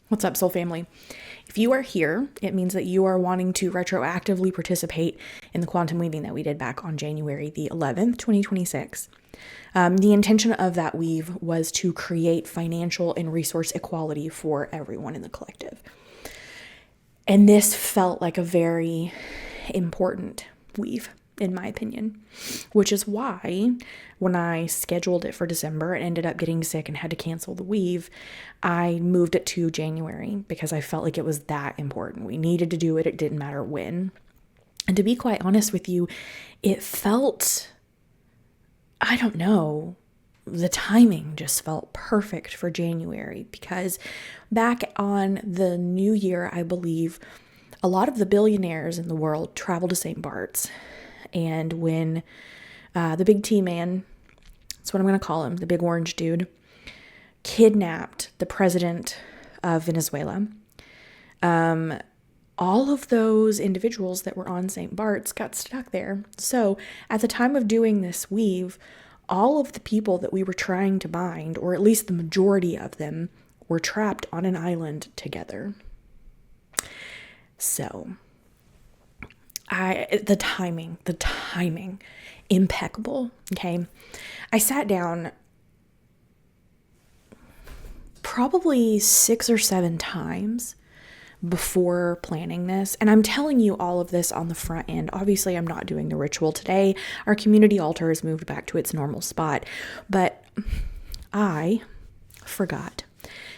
What's up, soul family? If you are here, it means that you are wanting to retroactively participate in the quantum weaving that we did back on January the 11th, 2026. The intention of that weave was to create financial and resource equality for everyone in the collective. And this felt like a very important weave, in my opinion, which is why when I scheduled it for December and ended up getting sick and had to cancel the weave, I moved it to January because I felt like it was that important. We needed to do it. It didn't matter when. And to be quite honest with you, it felt, I don't know, the timing just felt perfect for January because back on the new year, I believe a lot of the billionaires in the world travel to St. Bart's. And when the big T man, that's what I'm going to call him, the big orange dude, kidnapped the president of Venezuela, all of those individuals that were on St. Bart's got stuck there. So at the time of doing this weave, all of the people that we were trying to bind, or at least the majority of them, were trapped on an island together. So the timing, impeccable. Okay. I sat down probably 6 or 7 times before planning this. And I'm telling you all of this on the front end. Obviously, I'm not doing the ritual today. Our community altar has moved back to its normal spot, but I forgot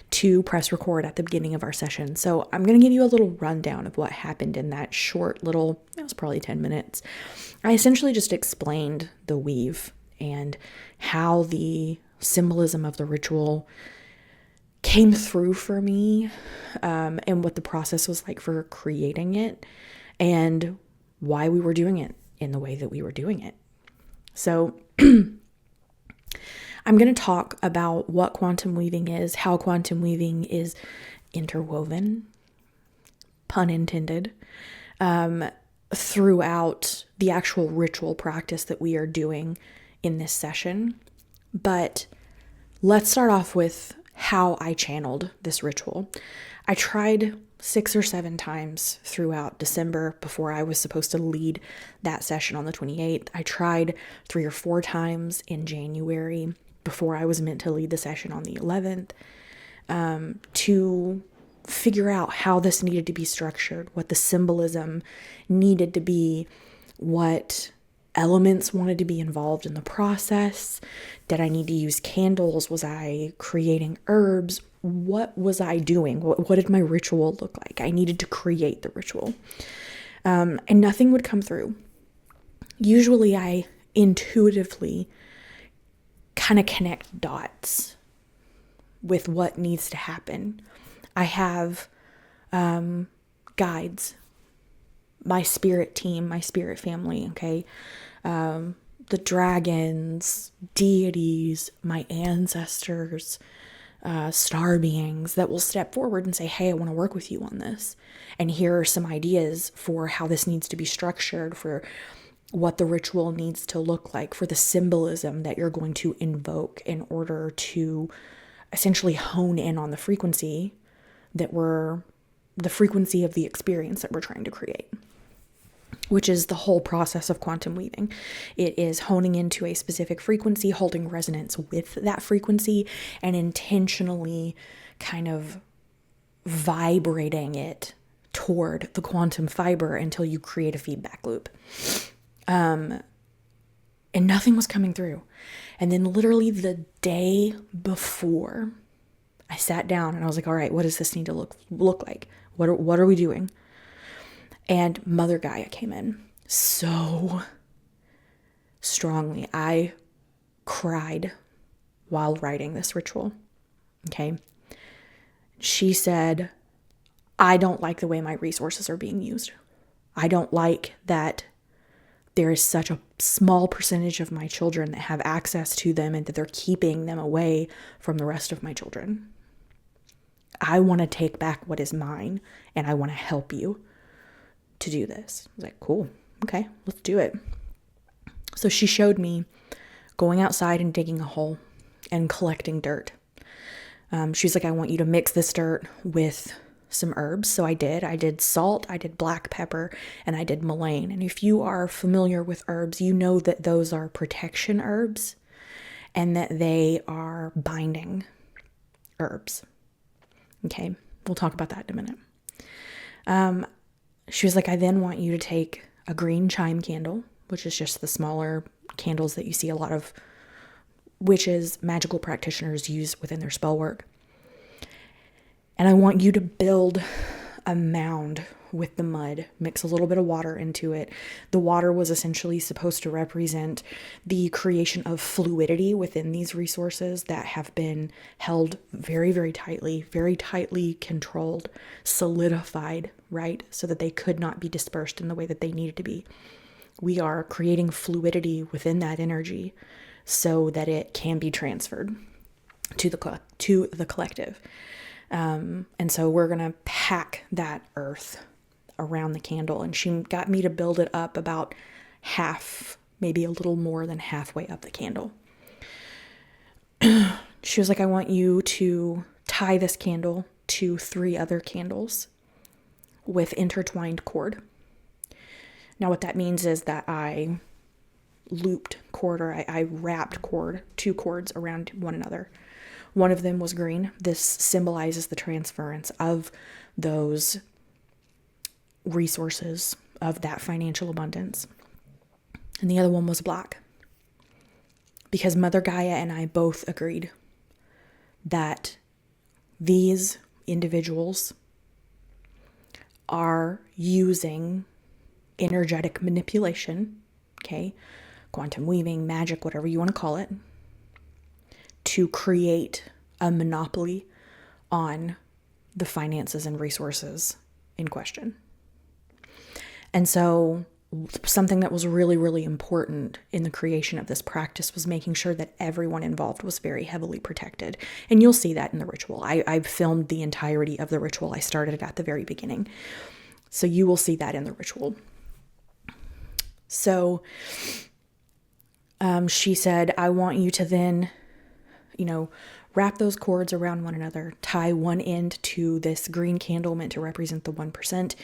to press record at the beginning of our session. So I'm going to give you a little rundown of what happened in that short little, it was probably 10 minutes. I essentially just explained the weave and how the symbolism of the ritual came through for me, and what the process was like for creating it and why we were doing it in the way that we were doing it. So I'm going to talk about what quantum weaving is, how quantum weaving is interwoven, pun intended, throughout the actual ritual practice that we are doing in this session. But let's start off with how I channeled this ritual. I tried 6 or 7 times throughout December before I was supposed to lead that session on the 28th. I tried 3 or 4 times in January before I was meant to lead the session on the 11th, to figure out how this needed to be structured, what the symbolism needed to be, what elements wanted to be involved in the process. Did I need to use candles? Was I creating herbs? What was I doing? What did my ritual look like? I needed to create the ritual. And nothing would come through. Usually I intuitively kind of connect dots with what needs to happen. I have guides, my spirit team, my spirit family, okay? The dragons, deities, my ancestors, star beings that will step forward and say, hey, I want to work with you on this. And here are some ideas for how this needs to be structured, for what the ritual needs to look like, for the symbolism that you're going to invoke in order to essentially hone in on the frequency the frequency of the experience that we're trying to create, which is the whole process of quantum weaving. It is honing into a specific frequency, holding resonance with that frequency, and intentionally kind of vibrating it toward the quantum fiber until you create a feedback loop. And nothing was coming through. And then literally the day before, I sat down and I was like, all right, what does this need to look like? What are we doing? And Mother Gaia came in so strongly. I cried while writing this ritual. Okay. She said, I don't like the way my resources are being used. I don't like that there is such a small percentage of my children that have access to them and that they're keeping them away from the rest of my children. I want to take back what is mine and I want to help you to do this. I was like, cool. Okay, let's do it. So she showed me going outside and digging a hole and collecting dirt. She's like, I want you to mix this dirt with some herbs. So I did. I did salt, I did black pepper, and I did mullein. And if you are familiar with herbs, you know that those are protection herbs and that they are binding herbs. Okay, we'll talk about that in a minute. She was like, I then want you to take a green chime candle, which is just the smaller candles that you see a lot of witches, magical practitioners use within their spell work. And I want you to build a mound with the mud, mix a little bit of water into it. The water was essentially supposed to represent the creation of fluidity within these resources that have been held very, very tightly controlled, solidified, right? So that they could not be dispersed in the way that they needed to be. We are creating fluidity within that energy so that it can be transferred to the collective. And so we're going to pack that earth around the candle. And she got me to build it up about half, maybe a little more than halfway up the candle. She was like, I want you to tie this candle to 3 other candles with intertwined cord. Now what that means is that I looped cord, or I wrapped cord, 2 cords around one another. One of them was green. This symbolizes the transference of those resources, of that financial abundance. And the other one was black. Because Mother Gaia and I both agreed that these individuals are using energetic manipulation, okay, quantum weaving, magic, whatever you want to call it, to create a monopoly on the finances and resources in question. And so something that was really, really important in the creation of this practice was making sure that everyone involved was very heavily protected. And you'll see that in the ritual. I filmed the entirety of the ritual. I started it at the very beginning. So you will see that in the ritual. So she said, I want you to then, wrap those cords around one another, tie one end to this green candle meant to represent the 1%.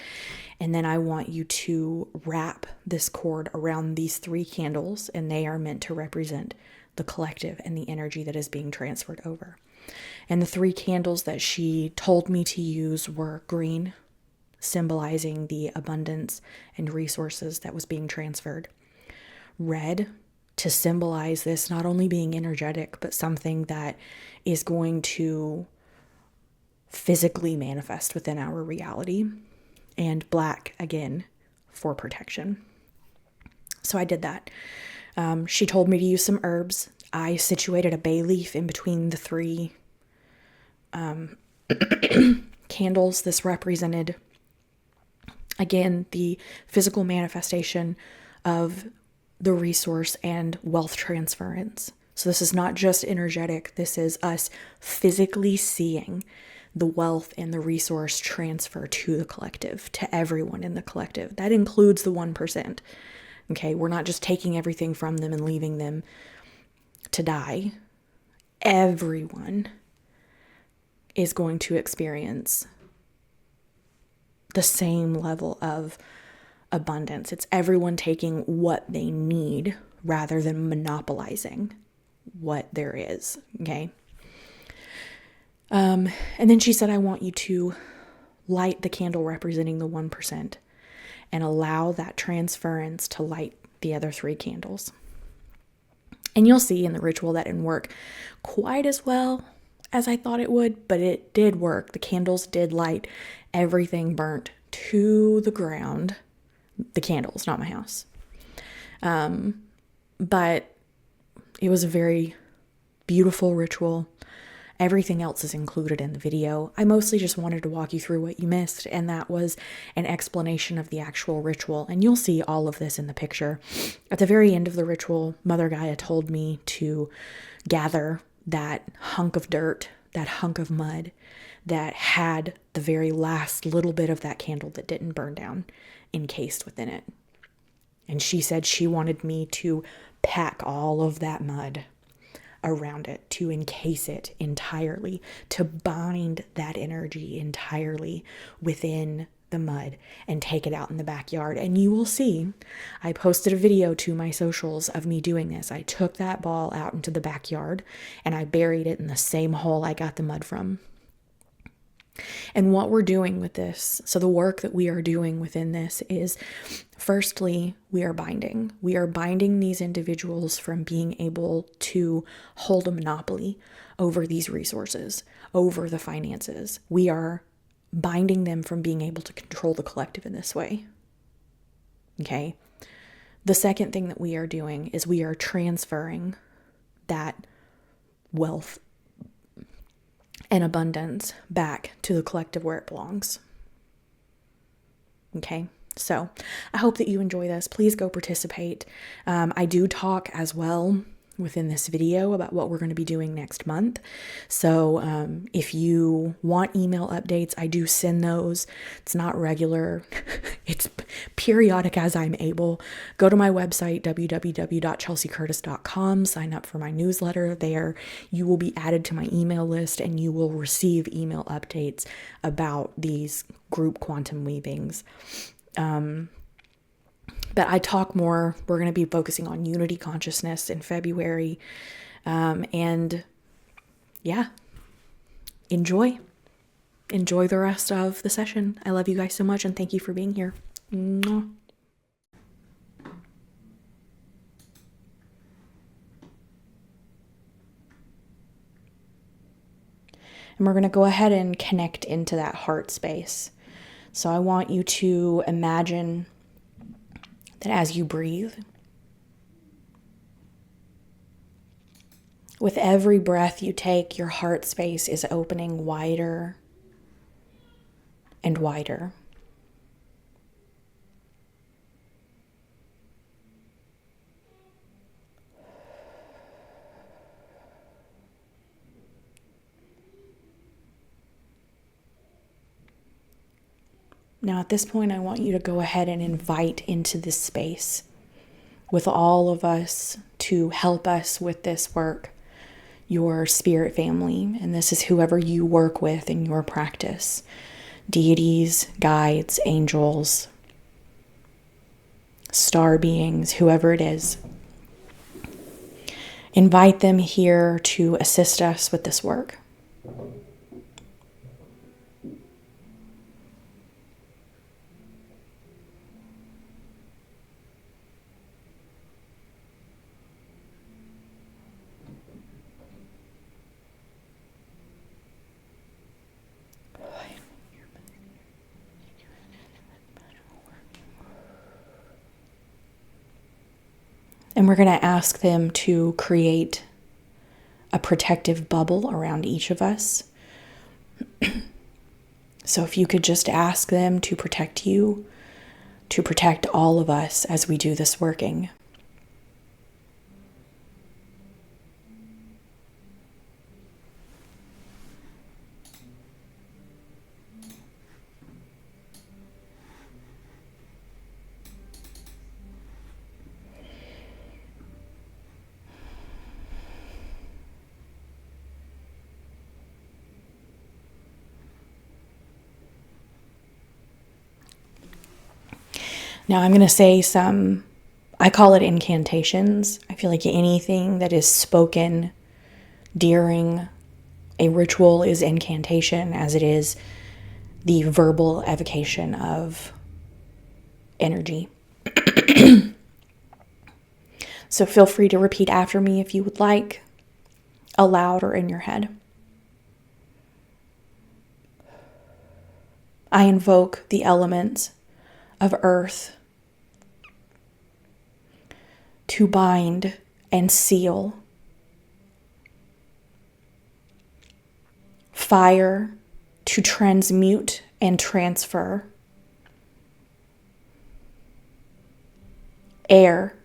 And then I want you to wrap this cord around these 3 candles, and they are meant to represent the collective and the energy that is being transferred over. And the 3 candles that she told me to use were green, symbolizing the abundance and resources that was being transferred. Red, to symbolize this not only being energetic, but something that is going to physically manifest within our reality. And black, again, for protection. So I did that. She told me to use some herbs. I situated a bay leaf in between the 3 candles. This represented, again, the physical manifestation of the resource and wealth transference. So this is not just energetic. This is us physically seeing the wealth and the resource transfer to the collective, to everyone in the collective. That includes the 1%. Okay, we're not just taking everything from them and leaving them to die. Everyone is going to experience the same level of abundance. It's everyone taking what they need rather than monopolizing what there is. Okay. And then she said, I want you to light the candle representing the 1% and allow that transference to light the other 3 candles. And you'll see in the ritual that didn't work quite as well as I thought it would, but it did work. The candles did light. Everything burnt to the ground. The candles, not my house. But it was a very beautiful ritual. Everything else is included in the video. I mostly just wanted to walk you through what you missed, and that was an explanation of the actual ritual. And you'll see all of this in the picture. At the very end of the ritual, Mother Gaia told me to gather that hunk of dirt, that hunk of mud that had the very last little bit of that candle that didn't burn down encased within it. And she said she wanted me to pack all of that mud around it, to encase it entirely, to bind that energy entirely within the mud and take it out in the backyard. And you will see, I posted a video to my socials of me doing this. I took that ball out into the backyard and I buried it in the same hole I got the mud from. And what we're doing with this, so the work that we are doing within this is, firstly, we are binding. We are binding these individuals from being able to hold a monopoly over these resources, over the finances. We are binding them from being able to control the collective in this way. Okay? The second thing that we are doing is we are transferring that wealth and abundance back to the collective where it belongs. Okay, so I hope that you enjoy this. Please go participate. I do talk as well within this video about what we're going to be doing next month. So if you want email updates, I do send those. It's not regular. It's periodic as I'm able. Go to my website, www.chelseacurtis.com. Sign up for my newsletter there. You will be added to my email list and you will receive email updates about these group quantum weavings. But I talk more. We're going to be focusing on unity consciousness in February. And yeah, enjoy the rest of the session. I love you guys so much and thank you for being here. Mwah. And we're going to go ahead and connect into that heart space. So I want you to imagine that as you breathe, with every breath you take, your heart space is opening wider and wider. Now at this point, I want you to go ahead and invite into this space with all of us to help us with this work, your spirit family, and this is whoever you work with in your practice, deities, guides, angels, star beings, whoever it is. Invite them here to assist us with this work. And we're going to ask them to create a protective bubble around each of us. So if you could just ask them to protect you, to protect all of us as we do this working. Now I'm going to say I call it incantations. I feel like anything that is spoken during a ritual is incantation, as it is the verbal evocation of energy. So feel free to repeat after me if you would like, aloud or in your head. I invoke the elements of earth to bind and seal, fire to transmute and transfer, air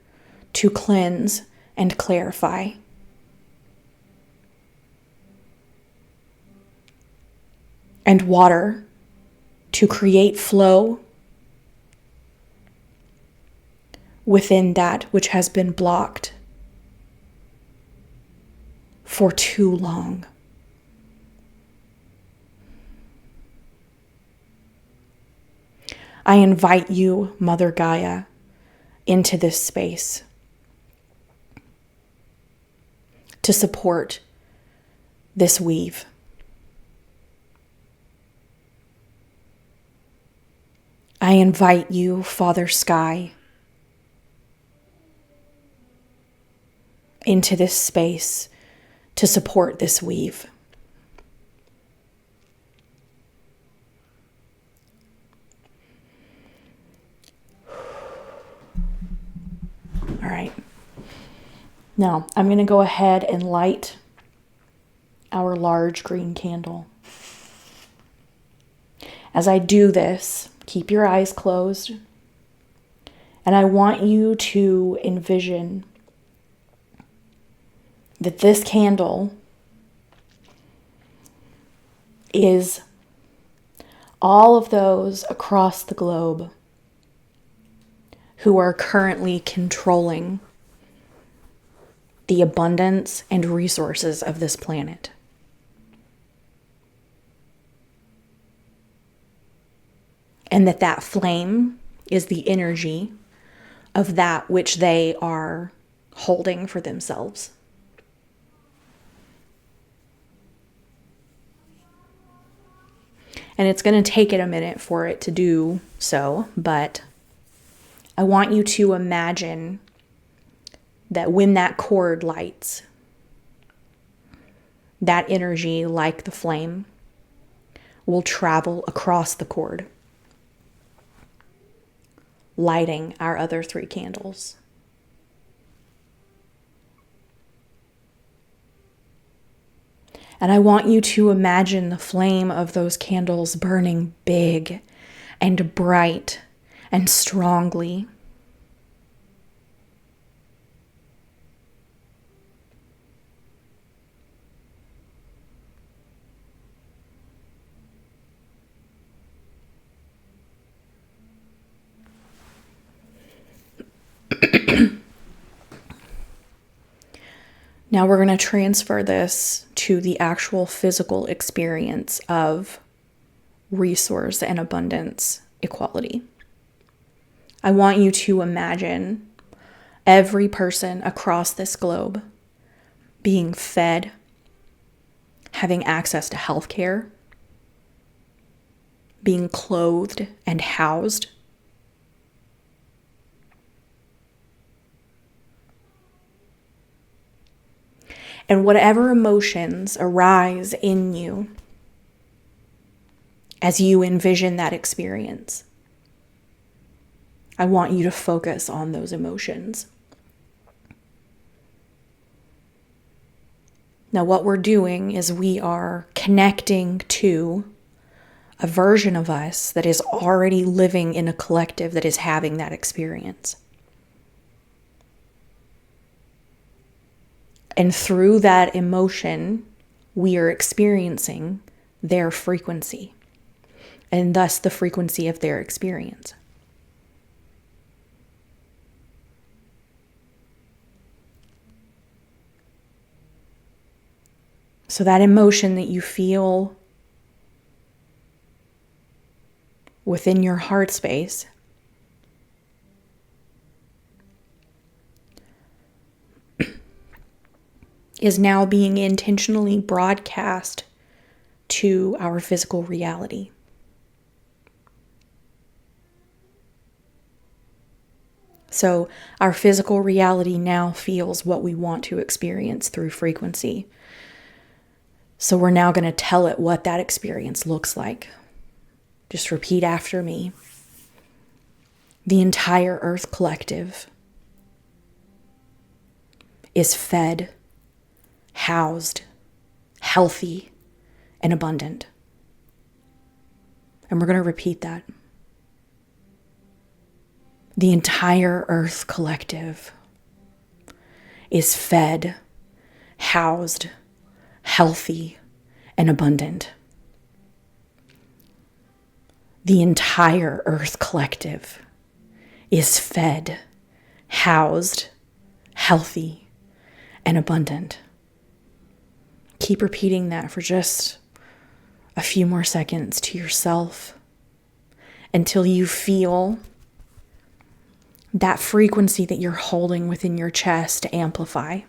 to cleanse and clarify, and water to create flow within that which has been blocked for too long. I invite you, Mother Gaia, into this space to support this weave. I invite you, Father Sky, into this space to support this weave. All right. Now, I'm going to go ahead and light our large green candle. As I do this, keep your eyes closed, and I want you to envision that this candle is all of those across the globe who are currently controlling the abundance and resources of this planet. And that flame is the energy of that which they are holding for themselves. And it's going to take it a minute for it to do so, but I want you to imagine that when that cord lights, that energy, like the flame, will travel across the cord, lighting our other 3 candles. And I want you to imagine the flame of those candles burning big and bright and strongly. Now we're going to transfer this to the actual physical experience of resource and abundance equality. I want you to imagine every person across this globe being fed, having access to healthcare, being clothed and housed, and whatever emotions arise in you as you envision that experience, I want you to focus on those emotions. Now, what we're doing is we are connecting to a version of us that is already living in a collective that is having that experience. And through that emotion, we are experiencing their frequency, and thus the frequency of their experience. So that emotion that you feel within your heart space is now being intentionally broadcast to our physical reality. So our physical reality now feels what we want to experience through frequency. So we're now going to tell it what that experience looks like. Just repeat after me. The entire Earth Collective is fed, housed, healthy, and abundant. And we're going to repeat that. The entire Earth Collective is fed, housed, healthy, and abundant. The entire Earth Collective is fed, housed, healthy, and abundant. keep repeating that for just a few more seconds to yourself until you feel that frequency that you're holding within your chest amplify.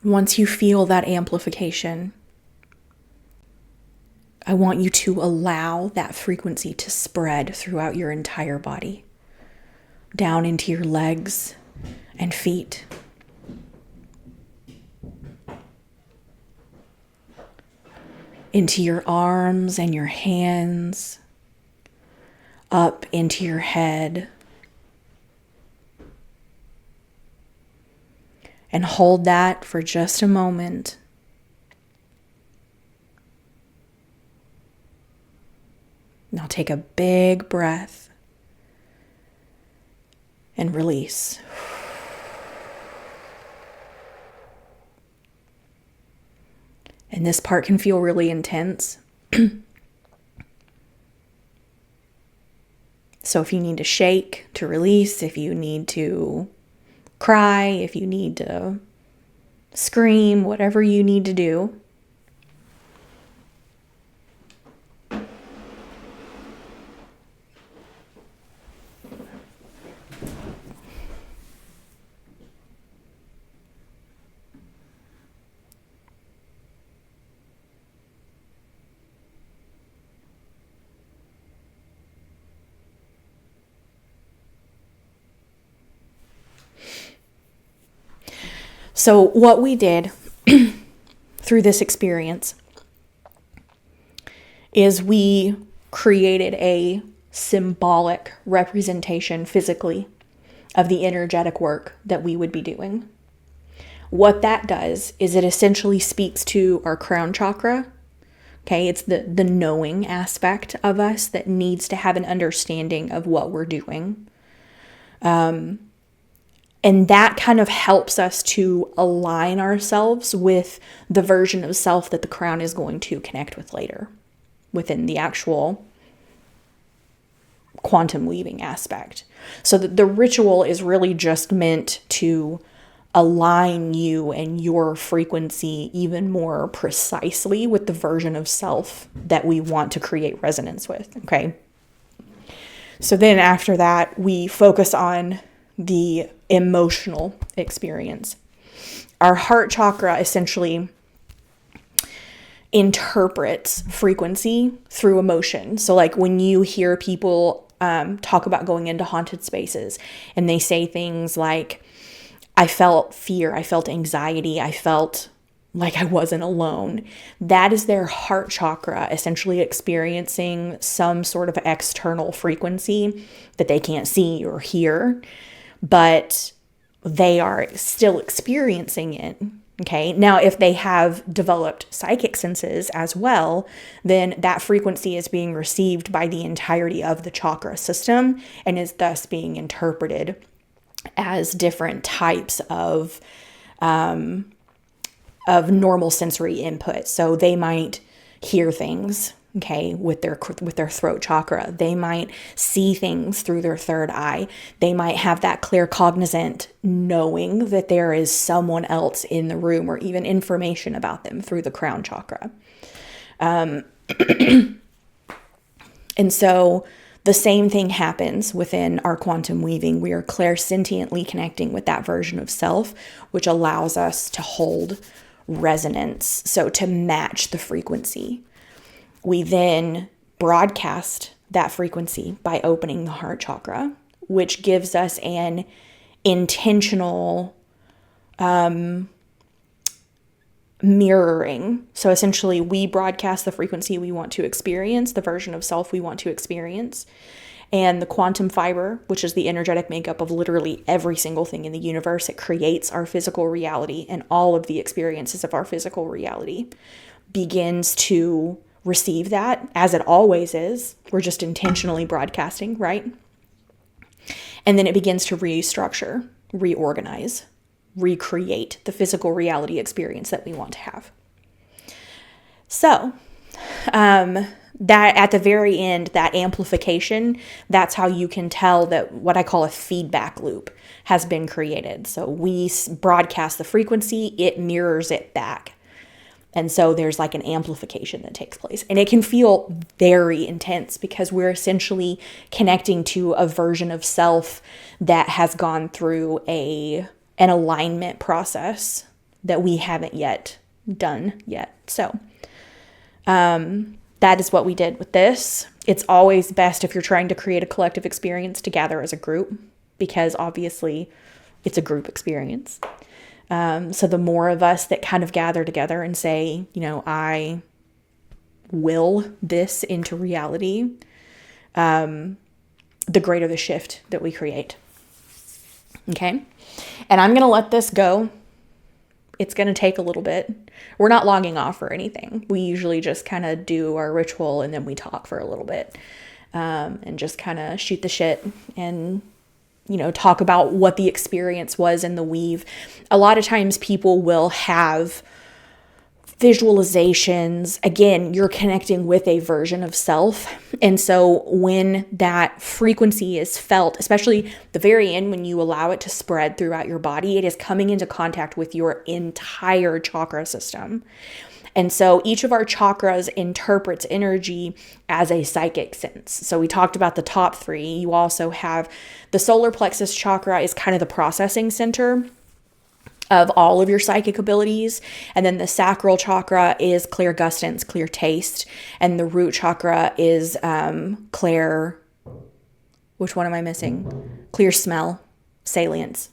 Once you feel that amplification, I want you to allow that frequency to spread throughout your entire body, down into your legs and feet, into your arms and your hands, up into your head, and hold that for just a moment. Now take a big breath and release. And this part can feel really intense. So if you need to shake to release, if you need to cry, if you need to scream, whatever you need to do. So what we did through this experience is we created a symbolic representation physically of the energetic work that we would be doing. What that does is it essentially speaks to our crown chakra. Okay, it's the knowing aspect of us that needs to have an understanding of what we're doing. And that kind of helps us to align ourselves with the version of self that the crown is going to connect with later within the actual quantum weaving aspect. So the ritual is really just meant to align you and your frequency even more precisely with the version of self that we want to create resonance with, okay? So then after that, we focus on the emotional experience. Our heart chakra essentially interprets frequency through emotion. So like when you hear people talk about going into haunted spaces and they say things like, I felt fear, I felt anxiety, I felt like I wasn't alone. That is their heart chakra essentially experiencing some sort of external frequency that they can't see or hear, but they are still experiencing it. Okay. Now, if they have developed psychic senses as well, then that frequency is being received by the entirety of the chakra system and is thus being interpreted as different types of normal sensory input. So they might hear things, okay, with their throat chakra. They might see things through their third eye. They might have that clear cognizant knowing that there is someone else in the room or even information about them through the crown chakra. And so the same thing happens within our quantum weaving. We are clairsentiently connecting with that version of self, which allows us to hold resonance, so to match the frequency. We then broadcast that frequency by opening the heart chakra, which gives us an intentional mirroring. So essentially, we broadcast the frequency we want to experience, the version of self we want to experience. And the quantum fiber, which is the energetic makeup of literally every single thing in the universe, it creates our physical reality, and all of the experiences of our physical reality begins to receive that, as it always is. We're just intentionally broadcasting, right? And then it begins to restructure, reorganize. recreate the physical reality experience that we want to have. So, that at the very end, that amplification, that's how you can tell that what I call a feedback loop has been created. So we broadcast the frequency, it mirrors it back. And so there's like an amplification that takes place. And it can feel very intense because we're essentially connecting to a version of self that has gone through an alignment process that we haven't yet done yet. So that is what we did with this. It's always best if you're trying to create a collective experience to gather as a group, because obviously it's a group experience. So the more of us that kind of gather together and say, I will this into reality, the greater the shift that we create. Okay. And I'm going to let this go. It's going to take a little bit. We're not logging off or anything. We usually just kind of do our ritual and then we talk for a little bit, and just kind of shoot the shit and, talk about what the experience was in the weave. A lot of times people will have visualizations. Again, you're connecting with a version of self. And so when that frequency is felt, especially the very end, when you allow it to spread throughout your body, it is coming into contact with your entire chakra system. And so each of our chakras interprets energy as a psychic sense. So we talked about the top three. You also have the solar plexus chakra is kind of the processing center of all of your psychic abilities. And then the sacral chakra is clear gustance, clear taste. And the root chakra is clear, which one am I missing? Clear smell, salience.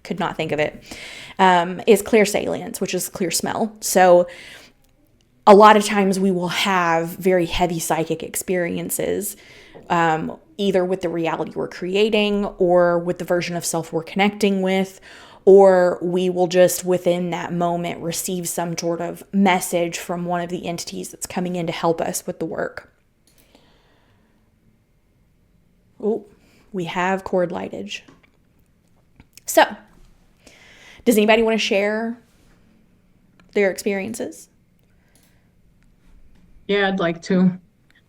Could not think of it. Is clear salience, which is clear smell. So a lot of times we will have very heavy psychic experiences, either with the reality we're creating or with the version of self we're connecting with, or we will just within that moment receive some sort of message from one of the entities that's coming in to help us with the work. Oh, we have cord lightage. So, does anybody want to share their experiences? Yeah, I'd like to.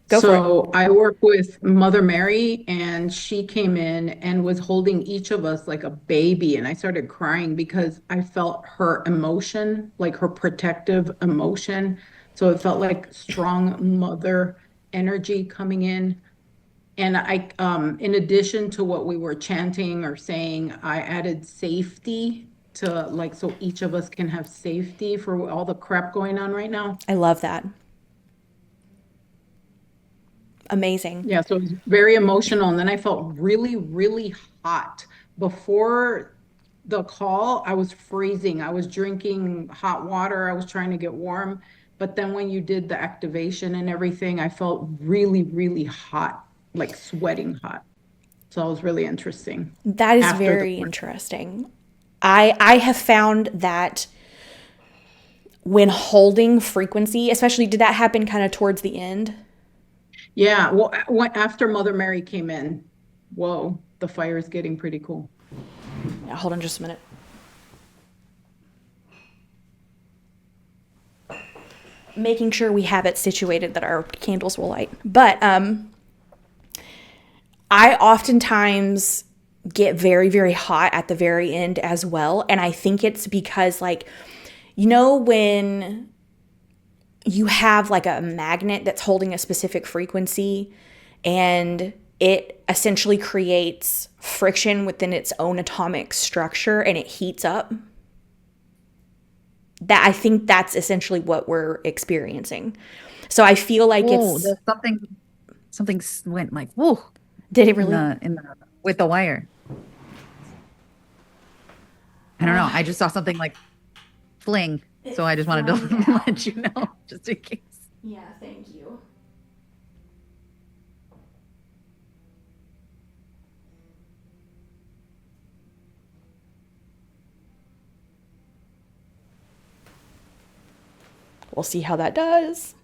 Go for it. So I work with Mother Mary, and she came in and was holding each of us like a baby. And I started crying because I felt her emotion, like her protective emotion. So it felt like strong mother energy coming in. And in addition to what we were chanting or saying, I added safety to like, so each of us can have safety for all the crap going on right now. I love that. Amazing. Yeah, so it was very emotional. And then I felt really, really hot. Before the call, I was freezing. I was drinking hot water. I was trying to get warm. But then when you did the activation and everything, I felt really, really hot, like sweating hot. So it was really interesting That is after the very interesting. I have found that when holding frequency, especially did that happen kind of towards the end? Yeah, well, after Mother Mary came in, whoa, the fire is getting pretty cool. Yeah, hold on just a minute. Making sure we have it situated that our candles will light. But I oftentimes get very, very hot at the very end as well. And I think it's because, like, when you have like a magnet that's holding a specific frequency and it essentially creates friction within its own atomic structure and it heats up. That I think that's essentially what we're experiencing. So I feel like Whoa, it's there's something went like whoa did it in really? the with the wire. I don't know. I just saw something like fling. It So I just wanted flamed to out. let you know, just in case. Yeah, thank you. We'll see how that does.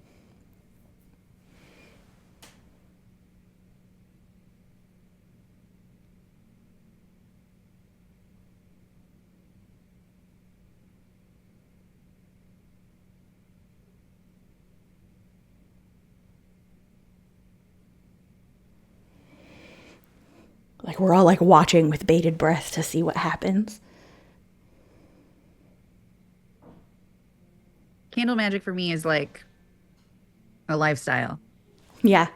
Like we're all like watching with bated breath to see what happens. Candle magic for me is like a lifestyle. Yeah,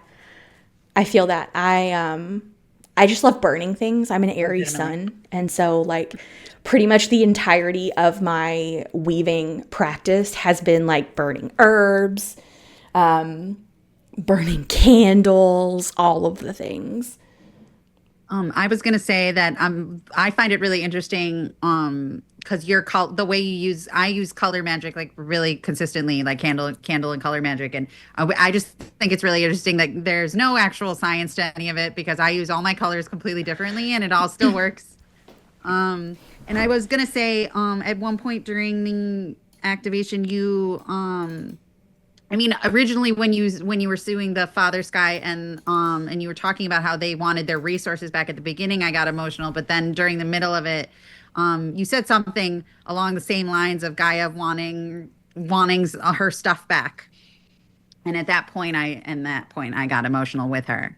I feel that. I just love burning things. I'm an Aries Legitimately. sun, and so like pretty much the entirety of my weaving practice has been like burning herbs, burning candles, all of the things. I was gonna say that I find it really interesting because the way you use I use color magic like really consistently, like candle and color magic, and I just think it's really interesting that there's no actual science to any of it because I use all my colors completely differently and it all still works. Um, and I was gonna say at one point during the activation, I mean, originally when you were suing the Father Sky and you were talking about how they wanted their resources back at the beginning, I got emotional. But then during the middle of it, you said something along the same lines of Gaia wanting her stuff back. And at that point I got emotional with her.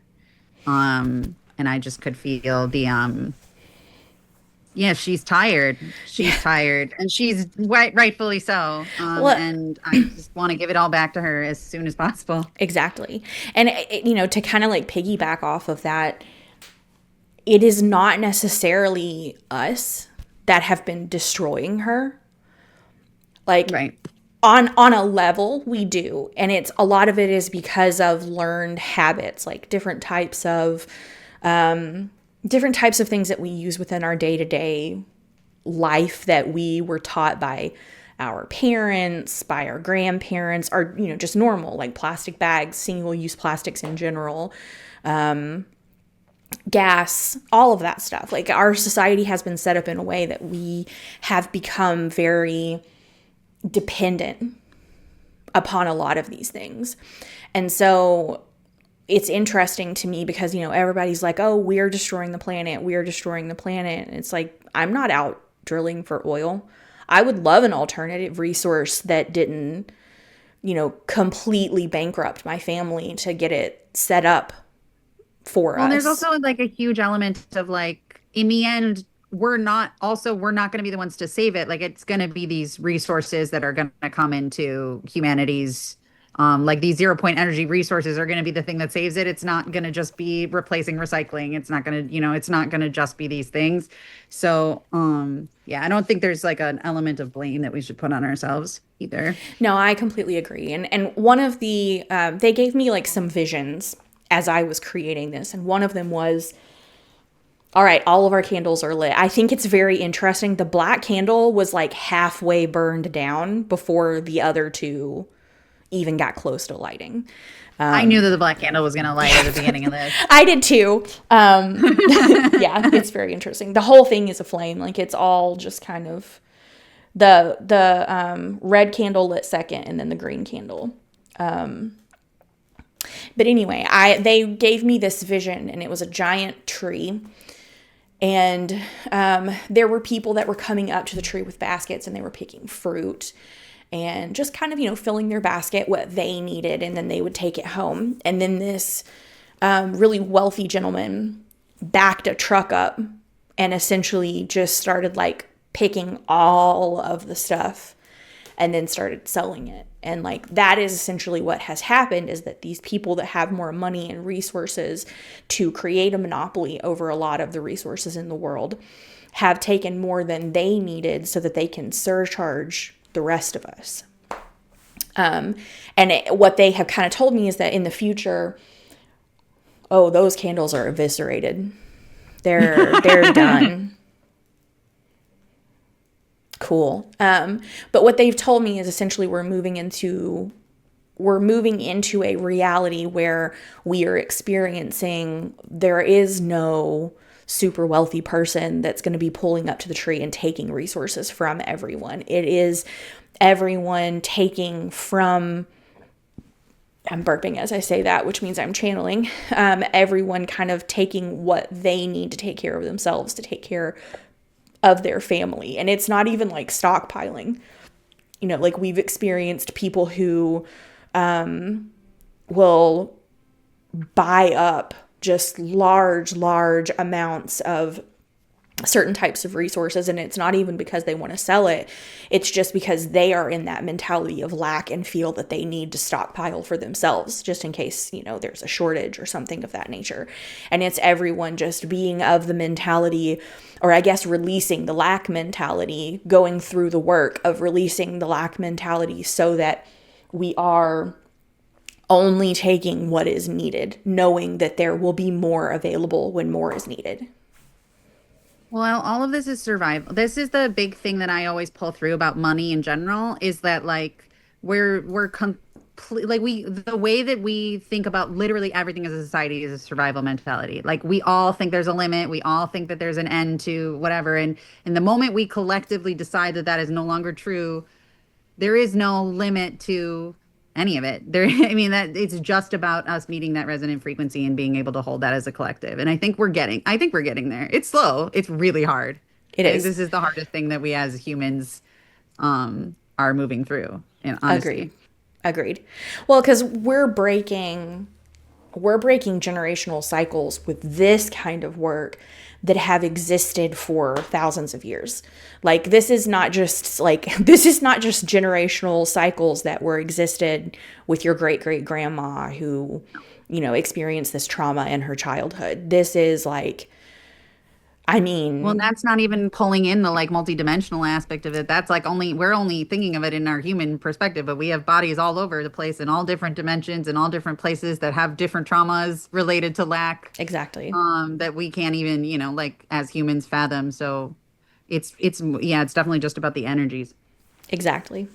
And I just could feel the yeah, she's tired. Yeah. She's tired, and she's rightfully so. Well, And I just want to give it all back to her as soon as possible. exactly. And to kind of like piggyback off of that, it is not necessarily us that have been destroying her. Like Right. on a level we do, and it's a lot of it is because of learned habits, like different types of things that we use within our day-to-day life that we were taught by our parents, by our grandparents, or just normal, like plastic bags, single-use plastics in general, gas, all of that stuff. Like our society has been set up in a way that we have become very dependent upon a lot of these things. And so it's interesting to me because, everybody's like, oh, we're destroying the planet. We're destroying the planet. And it's like, I'm not out drilling for oil. I would love an alternative resource that didn't, completely bankrupt my family to get it set up for Well, and there's us. also like a huge element of like, in the end, we're not going to be the ones to save it. Like, it's going to be these resources that are going to come into humanity's, like these 0 point energy resources are going to be the thing that saves it. It's not going to just be replacing recycling. It's not going to, it's not going to just be these things. So, yeah, I don't think there's like an element of blame that we should put on ourselves either. No, I completely agree. And one of the, they gave me like some visions as I was creating this. And one of them was, all right, all of our candles are lit. I think it's very interesting. The black candle was like halfway burned down before the other two even got close to lighting. I knew that the black candle was going to light at the beginning of this. I did too. Yeah, it's very interesting. The whole thing is a flame. Like it's all just kind of the red candle lit second, and then the green candle. But anyway, they gave me this vision, and it was a giant tree. And there were people that were coming up to the tree with baskets, and they were picking fruit and just kind of, filling their basket what they needed, and then they would take it home. And then this really wealthy gentleman backed a truck up and essentially just started like picking all of the stuff and then started selling it. And like that is essentially what has happened, is that these people that have more money and resources to create a monopoly over a lot of the resources in the world have taken more than they needed so that they can surcharge the rest of us. What they have kind of told me is that in the future, oh, those candles are eviscerated. They're done. Cool. But what they've told me is essentially we're moving into a reality where we are experiencing, there is no super wealthy person that's going to be pulling up to the tree and taking resources from everyone. It is everyone taking from, I'm burping as I say that, which means I'm channeling, everyone kind of taking what they need to take care of themselves, to take care of their family. And it's not even like stockpiling. Like we've experienced people who will buy up just large amounts of certain types of resources. And it's not even because they want to sell it. It's just because they are in that mentality of lack and feel that they need to stockpile for themselves just in case, there's a shortage or something of that nature. And it's everyone just being of the mentality, or I guess releasing the lack mentality, going through the work of releasing the lack mentality so that we are only taking what is needed, knowing that there will be more available when more is needed. Well, all of this is survival. This is the big thing that I always pull through about money in general is that like we're complete like we the way that we think about literally everything as a society is a survival mentality. Like we all think there's a limit, we all think that there's an end to whatever, and in the moment we collectively decide that that is no longer true, there is no limit to any of it. There, I mean, that it's just about us meeting that resonant frequency and being able to hold that as a collective. And I think we're getting there. It's slow. It's really hard. It I think is. this is the hardest thing that we as humans are moving through, in Agreed. honesty. Agreed. Well, because we're breaking generational cycles with this kind of work that have existed for thousands of years. Like this is not just generational cycles that were existed with your great great grandma who, experienced this trauma in her childhood. This is like, I Well, mean, that's not even pulling in the like multidimensional aspect of it. That's like we're only thinking of it in our human perspective, but we have bodies all over the place in all different dimensions and all different places that have different traumas related to lack, exactly. that we can't even, like as humans fathom. So it's definitely just about the energies. Exactly.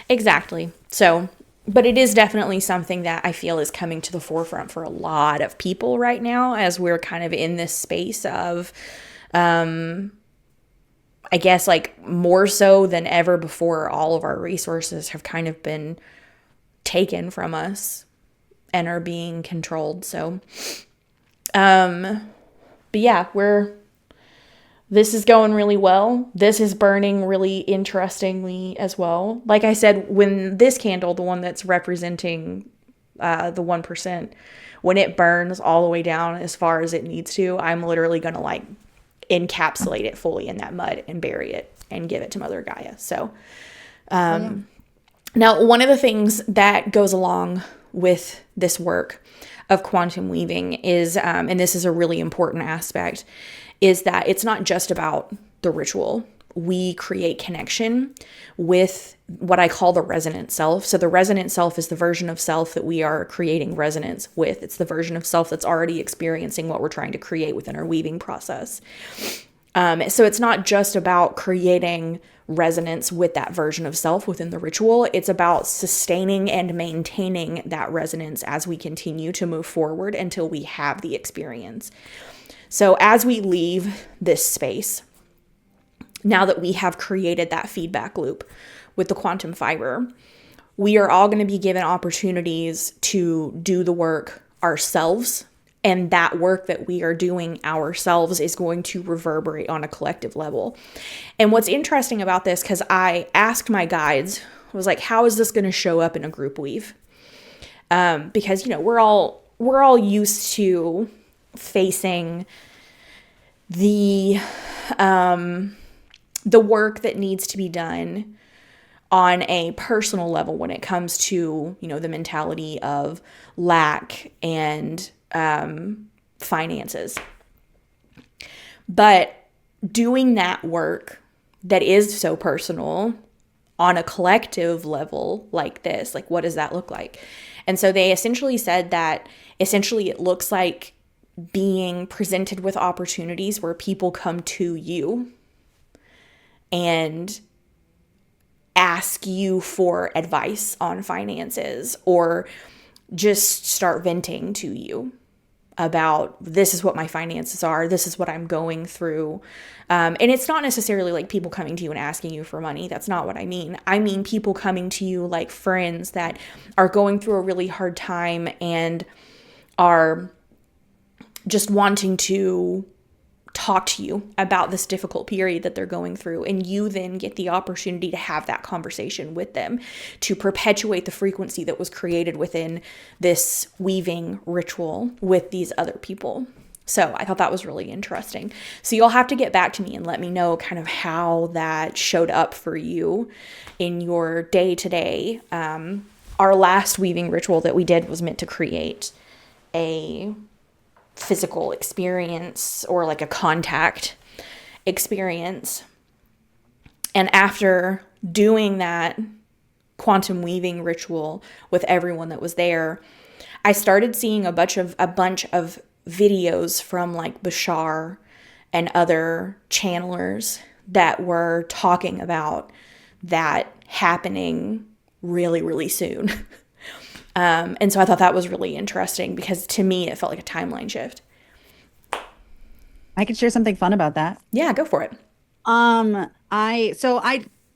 Exactly. So, but it is definitely something that I feel is coming to the forefront for a lot of people right now as we're kind of in this space of, I guess, like more so than ever before, all of our resources have kind of been taken from us and are being controlled. So, but yeah, this is going really well. This is burning really interestingly as well. Like I said, when this candle, the one that's representing the 1%, when it burns all the way down as far as it needs to, I'm literally going to like encapsulate it fully in that mud and bury it and give it to Mother Gaia. So Oh yeah. now one of the things that goes along with this work of quantum weaving is, and this is a really important aspect, is that it's not just about the ritual. We create connection with what I call the resonant self. So the resonant self is the version of self that we are creating resonance with. It's the version of self that's already experiencing what we're trying to create within our weaving process. So it's not just about creating resonance with that version of self within the ritual. It's about sustaining and maintaining that resonance as we continue to move forward until we have the experience. So as we leave this space, now that we have created that feedback loop with the quantum fiber, we are all going to be given opportunities to do the work ourselves. And that work that we are doing ourselves is going to reverberate on a collective level. And what's interesting about this, because I asked my guides, I was like, how is this going to show up in a group weave? Because, we're all used to facing the work that needs to be done on a personal level when it comes to, the mentality of lack and finances. But doing that work that is so personal on a collective level like this, like what does that look like? And so they essentially said that it looks like being presented with opportunities where people come to you and ask you for advice on finances or just start venting to you about this is what my finances are, this is what I'm going through. And it's not necessarily like people coming to you and asking you for money. That's not what I mean. I mean people coming to you like friends that are going through a really hard time and are just wanting to talk to you about this difficult period that they're going through. And you then get the opportunity to have that conversation with them to perpetuate the frequency that was created within this weaving ritual with these other people. So I thought that was really interesting. So you'll have to get back to me and let me know kind of how that showed up for you in your day to day. Our last weaving ritual that we did was meant to create a physical experience or like a contact experience. And after doing that quantum weaving ritual with everyone that was there, I started seeing a bunch of videos from like Bashar and other channelers that were talking about that happening really, really soon. And so I thought that was really interesting because to me, it felt like a timeline shift. I could share something fun about that. Yeah, go for it.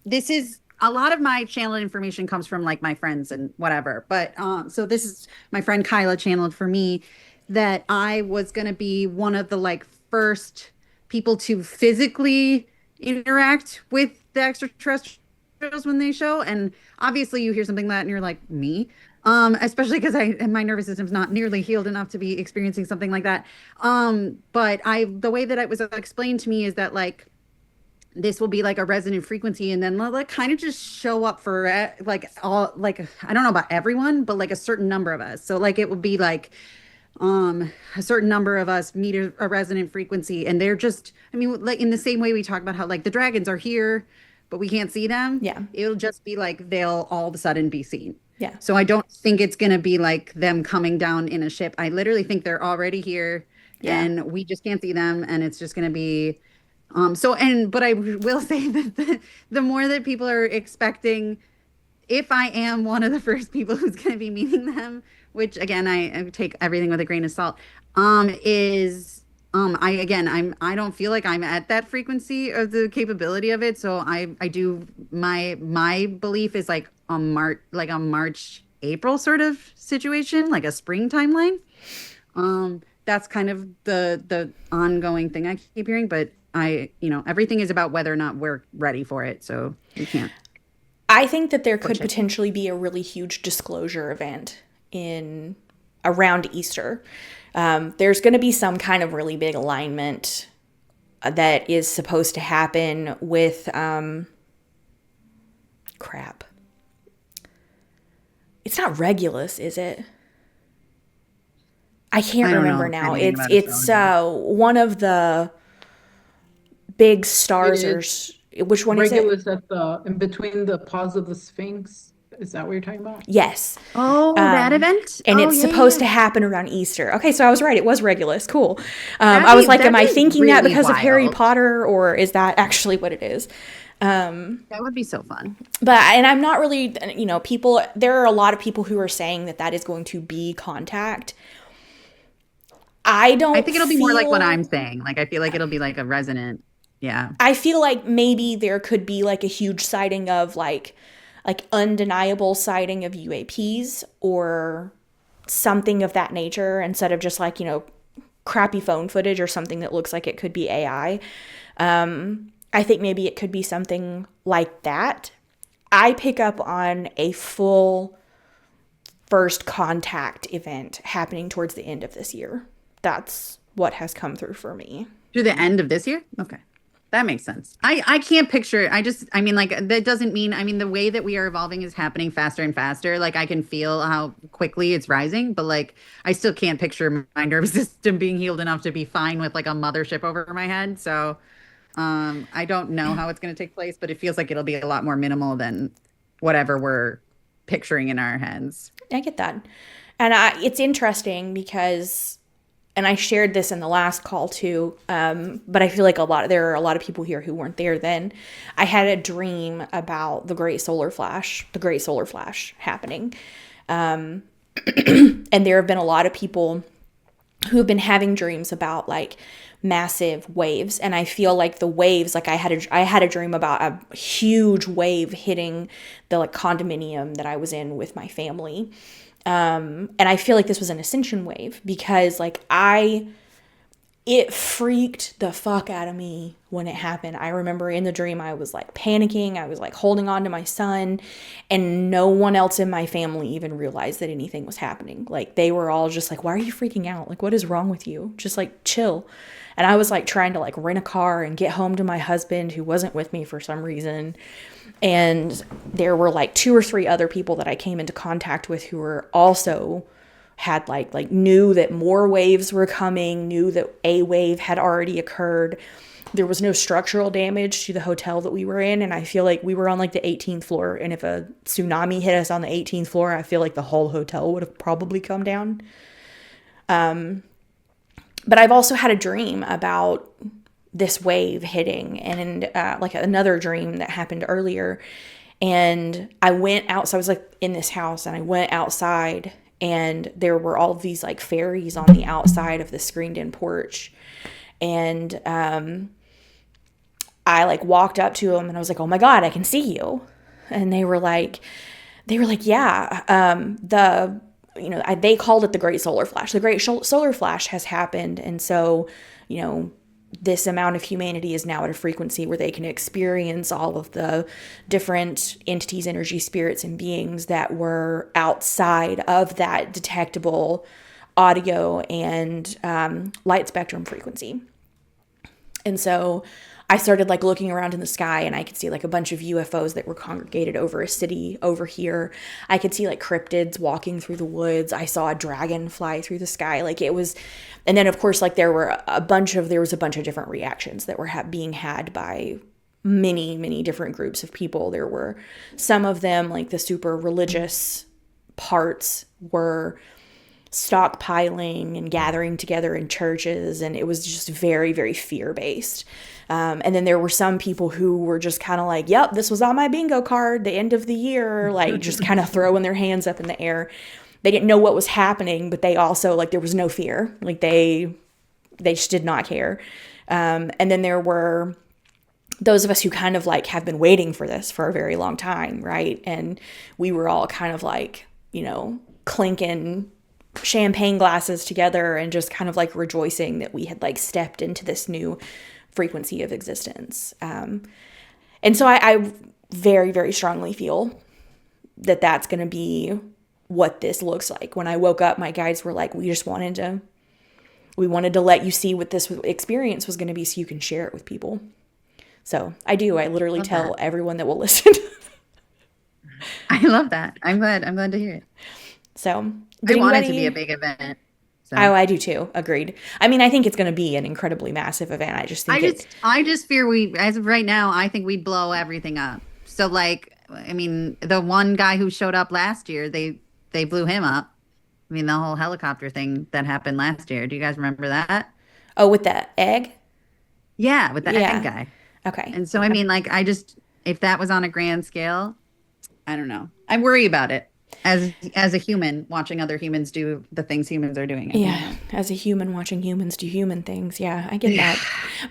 This is a lot of my channel information comes from like my friends and whatever. But so this is my friend Kyla channeled for me that I was going to be one of the like first people to physically interact with the extraterrestrials when they show. And obviously you hear something like that and you're like, me? Especially because my nervous system's not nearly healed enough to be experiencing something like that. But the way that it was explained to me is that like this will be like a resonant frequency, and then like kind of just show up for like all like I don't know about everyone, but like a certain number of us. So like it would be like a certain number of us meet a resonant frequency, and they're just I mean like in the same way we talk about how like the dragons are here but we can't see them. Yeah. It'll just be like they'll all of a sudden be seen. Yeah. So I don't think it's going to be like them coming down in a ship. I literally think they're already here and we just can't see them, and it's just going to be but I will say that the more that people are expecting, if I am one of the first people who's going to be meeting them, which again, I take everything with a grain of salt, I don't feel like I'm at that frequency of the capability of it. So I do my belief is like a March, April sort of situation, like a spring timeline. That's kind of the ongoing thing I keep hearing, but everything is about whether or not we're ready for it. So we can't. I think that there could potentially be a really huge disclosure event around Easter. There's going to be some kind of really big alignment that is supposed to happen with crap. It's not Regulus, is it? I can't remember now. It's one of the big stars. Which one is it? Regulus in between the paws of the Sphinx. Is that what you're talking about? Yes. Oh, that event? And it's supposed to happen around Easter. Okay, so I was right. It was Regulus. Cool. I was like, am I thinking really that because of Harry Potter, or is that actually what it is? That would be so fun. And I'm not really, there are a lot of people who are saying that is going to be contact. I think it'll be more like what I'm saying. Like, I feel like it'll be like a resonant. Yeah. I feel like maybe there could be like a huge sighting of like undeniable sighting of UAPs or something of that nature, instead of just like, crappy phone footage or something that looks like it could be AI. I think maybe it could be something like that. I pick up on a full first contact event happening towards the end of this year. That's what has come through for me. Through the end of this year? Okay. That makes sense. I can't picture it. That doesn't mean, the way that we are evolving is happening faster and faster. Like I can feel how quickly it's rising, but like, I still can't picture my nervous system being healed enough to be fine with like a mothership over my head. So, I don't know how it's going to take place, but it feels like it'll be a lot more minimal than whatever we're picturing in our heads. I get that. And it's interesting because, and I shared this in the last call too, but I feel like there are a lot of people here who weren't there then. I had a dream about the great solar flash happening. And there have been a lot of people who have been having dreams about like massive waves. And I feel like the waves, like I had a dream about a huge wave hitting the like condominium that I was in with my family. And I feel like this was an ascension wave because like I it freaked the fuck out of me when it happened. I remember in the dream, I was like panicking. I was like holding on to my son, and no one else in my family even realized that anything was happening. Like, they were all just like, why are you freaking out? Like, what is wrong with you? Just like chill. And I was like trying to like rent a car and get home to my husband, who wasn't with me for some reason. And there were like 2 or 3 other people that I came into contact with who were also had like knew that more waves were coming, knew that a wave had already occurred. There was no structural damage to the hotel that we were in, and I feel like we were on like the 18th floor, and if a tsunami hit us on the 18th floor, I feel like the whole hotel would have probably come down. But I've also had a dream about this wave hitting, and like another dream that happened earlier. And I went out, so I was like in this house, and I went outside, and there were all these like fairies on the outside of the screened in porch. And I like walked up to them, and I was like, oh my God, I can see you. And they were like, yeah, they called it the Great Solar Flash. The Great Solar Flash has happened. And so, this amount of humanity is now at a frequency where they can experience all of the different entities, energy, spirits, and beings that were outside of that detectable audio and light spectrum frequency. And so I started like looking around in the sky, and I could see like a bunch of UFOs that were congregated over a city over here. I could see like cryptids walking through the woods. I saw a dragon fly through the sky. Like, it was, and then of course, like there was a bunch of different reactions that were being had by many different groups of people. There were some of them, like the super religious parts, were stockpiling and gathering together in churches, and it was just very fear-based. And then there were some people who were just kind of like, yep, this was on my bingo card, the end of the year, like just kind of throwing their hands up in the air. They didn't know what was happening, but they also, like, there was no fear. Like, they just did not care. And then there were those of us who kind of like have been waiting for this for a very long time, right? And we were all kind of like, clinking champagne glasses together and just kind of like rejoicing that we had like stepped into this new frequency of existence. And so I very strongly feel that that's going to be what this looks like. When I woke up, my guides were like, we wanted to let you see what this experience was going to be so you can share it with people. So I literally tell everyone that will listen. I love that. I'm glad to hear it. So I want it to be a big event. So. Oh, I do too. Agreed. I mean, I think it's going to be an incredibly massive event. I just think I just fear as of right now, I think we'd blow everything up. So like, I mean, the one guy who showed up last year, they blew him up. I mean, the whole helicopter thing that happened last year. Do you guys remember that? Oh, with the egg? Yeah, with the egg guy. Okay. And so, I mean, like, if that was on a grand scale, I don't know. I worry about it. As a human watching other humans do the things humans are doing. Yeah, as a human watching humans do human things. Yeah, I get that.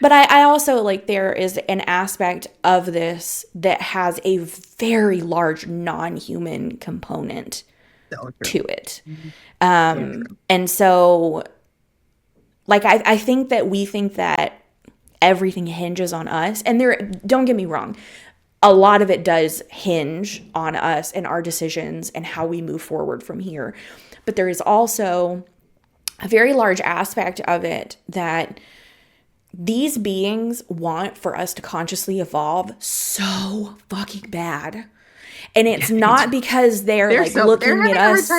But I also, like, there is an aspect of this that has a very large non-human component to it. And so, like, I think that we think that everything hinges on us. And don't get me wrong, a lot of it does hinge on us and our decisions and how we move forward from here. But there is also a very large aspect of it that these beings want for us to consciously evolve so fucking bad. And it's not because they're like looking at us.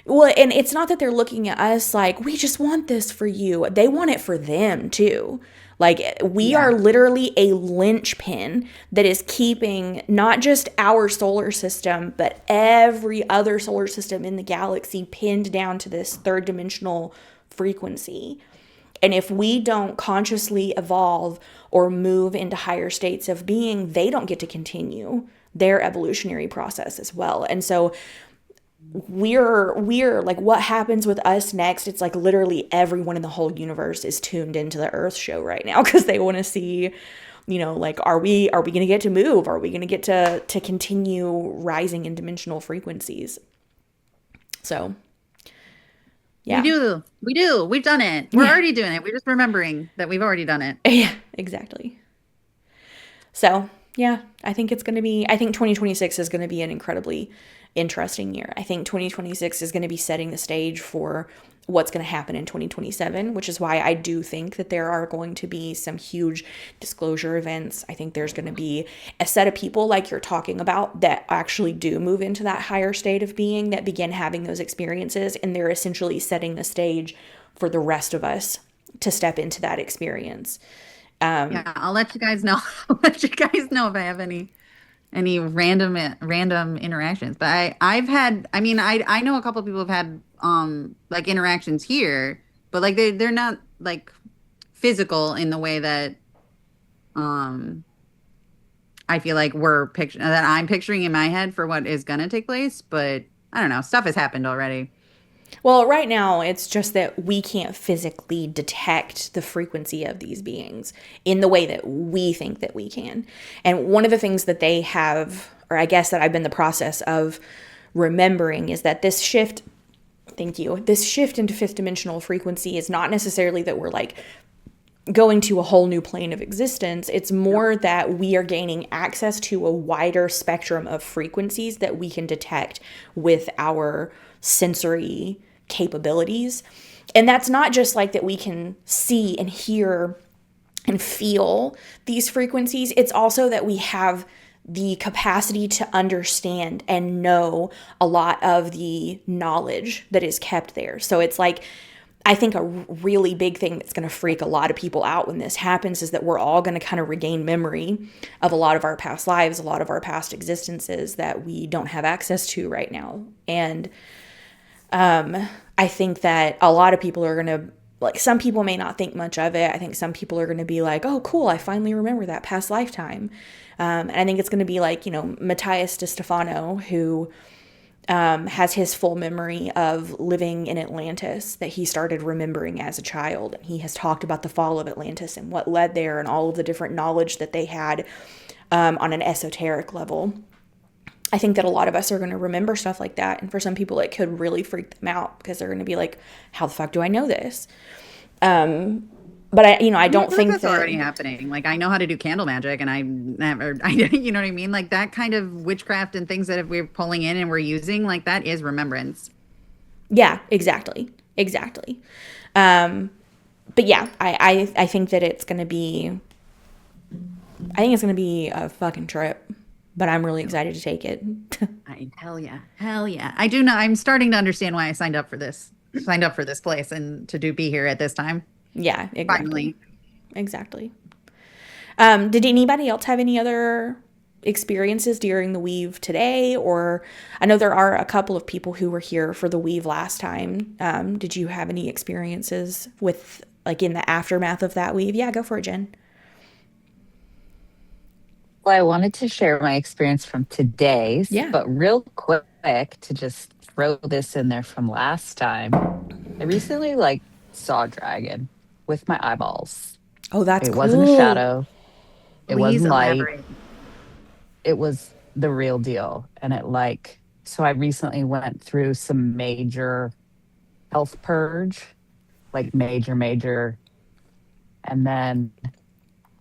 Well, and it's not that they're looking at us like, we just want this for you. They want it for them too. Like, we are literally a linchpin that is keeping not just our solar system, but every other solar system in the galaxy pinned down to this third dimensional frequency. And if we don't consciously evolve or move into higher states of being, they don't get to continue their evolutionary process as well. And so we're like, what happens with us next? It's like literally everyone in the whole universe is tuned into the Earth show right now because they want to see, like, are we going to get to move? Are we going to get to continue rising in dimensional frequencies? So We Yeah. do. We do. We've done it. We're Yeah. already doing it. We're just remembering that we've already done it. Yeah, exactly. So, yeah, I think 2026 is going to be an incredibly interesting year. I think 2026 is going to be setting the stage for what's going to happen in 2027, which is why I do think that there are going to be some huge disclosure events. I think there's going to be a set of people like you're talking about that actually do move into that higher state of being, that begin having those experiences, and they're essentially setting the stage for the rest of us to step into that experience. Yeah, I'll let you guys know. I'll let you guys know if I have any random interactions. But I've had, I mean, I know a couple of people have had like interactions here, but like they're not like physical in the way that um I feel like we're picturing that I'm picturing in my head for what is gonna take place. But I don't know, stuff has happened already. Well, right now, it's just that we can't physically detect the frequency of these beings in the way that we think that we can. And one of the things that they have, or I guess that I've been in the process of remembering, is that this shift, thank you, this shift into fifth dimensional frequency is not necessarily that we're like going to a whole new plane of existence. It's more that we are gaining access to a wider spectrum of frequencies that we can detect with our sensory capabilities. And that's not just like that we can see and hear and feel these frequencies, it's also that we have the capacity to understand and know a lot of the knowledge that is kept there. So it's like, I think a really big thing that's going to freak a lot of people out when this happens is that we're all going to kind of regain memory of a lot of our past lives, a lot of our past existences that we don't have access to right now. And I think that a lot of people are going to, like, some people may not think much of it. I think some people are going to be like, oh, cool, I finally remember that past lifetime. And I think it's going to be like, Matthias DeStefano, who has his full memory of living in Atlantis that he started remembering as a child. And he has talked about the fall of Atlantis and what led there and all of the different knowledge that they had on an esoteric level. I think that a lot of us are going to remember stuff like that. And for some people, it could really freak them out because they're going to be like, how the fuck do I know this? But I I don't feel like think that's that, already happening. Like I know how to do candle magic, and I never, you know what I mean? Like that kind of witchcraft and things that if we're pulling in and we're using, like that is remembrance. yeah, exactly. Exactly. But yeah, I think that I think it's going to be a fucking trip, but I'm really excited to take it. Hell yeah, hell yeah. I do know. I'm starting to understand why I signed up for this. Signed up for this place and to be here at this time. Yeah, exactly. Finally. Exactly. Did anybody else have any other experiences during the weave today? Or I know there are a couple of people who were here for the weave last time. Did you have any experiences with, like, in the aftermath of that weave? Yeah, go for it, Jen. Well, I wanted to share my experience from today's, Yeah. but real quick to just throw this in there from last time. I recently saw a dragon with my eyeballs. Oh, that's It wasn't a cool. shadow. It Please wasn't light. elaborate. It was the real deal. And so I recently went through some major health purge, like major. And then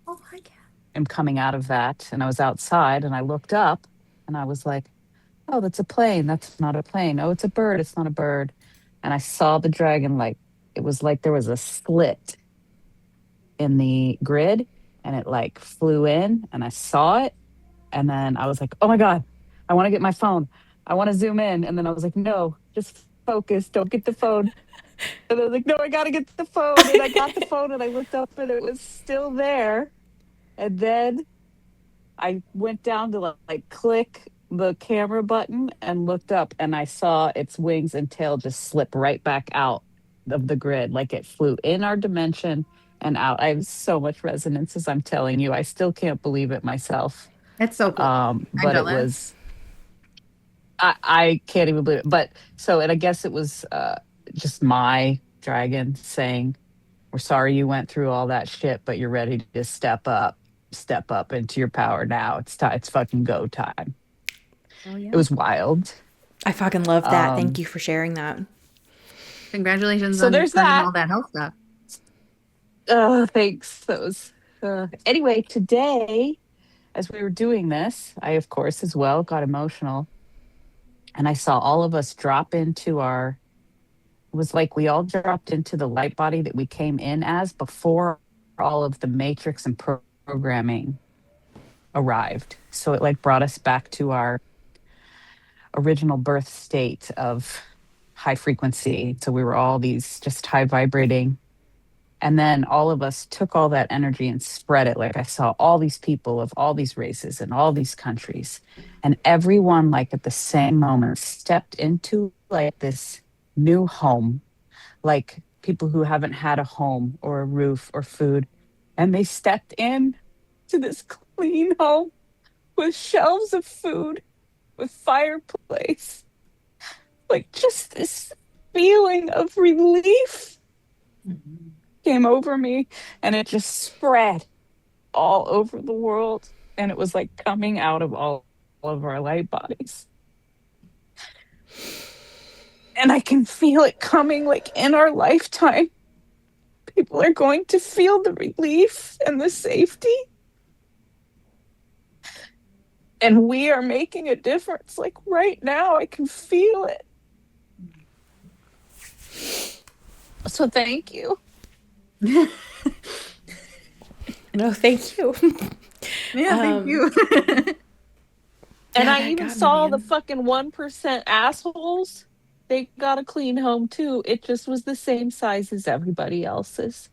Oh my God. I'm coming out of that. And I was outside and I looked up and I was like, oh, that's a plane. That's not a plane. Oh, it's a bird. It's not a bird. And I saw the dragon it was like there was a slit in the grid and it flew in and I saw it. And then I was like, oh my God, I want to get my phone. I want to zoom in. And then I was like, no, just focus. Don't get the phone. And I was like, no, I got to get the phone. And I got the phone and I looked up and it was still there. And then I went down to click the camera button and looked up and I saw its wings and tail just slip right back out of the grid. Like it flew in our dimension and out. I have so much resonance as I'm telling you. I still can't believe it myself. That's so cool. I'm But it jealous. was, I can't even believe it. But so, and I guess it was just my dragon saying, we're sorry you went through all that shit, but you're ready to step up into your power now. It's time. It's fucking go time. Oh It yeah. was wild. I fucking love that. Thank Um, you for sharing that. Congratulations So on there's finding that. all that health stuff. Oh, thanks. That was anyway, today, as we were doing this, I of course as well got emotional, and I saw all of us drop into our, it was like we all dropped into the light body that we came in as before all of the matrix and programming arrived. So it like brought us back to our original birth state of high frequency. So we were all these just high vibrating. And then all of us took all that energy and spread it. Like I saw all these people of all these races and all these countries. And everyone, like at the same moment, stepped into like this new home, like people who haven't had a home or a roof or food. And they stepped in to this clean home with shelves of food, with fireplace, like just this feeling of relief Mhm. came over me, and it just spread all over the world, and it was like coming out of all of our light bodies, and I can feel it coming like in our lifetime. People are going to feel the relief and the safety, and we are making a difference. Like right now I can feel it. So thank you. No, thank you. Yeah, thank you. And Yeah, I that even got me, saw the man. fucking 1% assholes. They got a clean home too. It just was the same size as everybody else's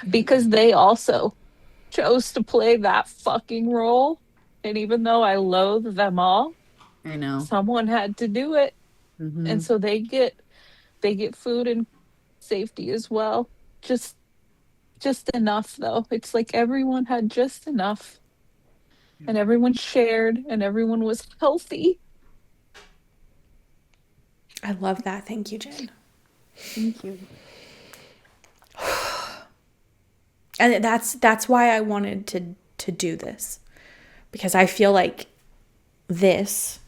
because they also chose to play that fucking role. And even though I loathe them all, I know. someone had to do it. And Hmm. so they get food and safety as well. Just enough though. It's like everyone had just enough and everyone shared and everyone was healthy. I love that. Thank you, Jen. Thank you. And that's why I wanted to do this, because I feel like this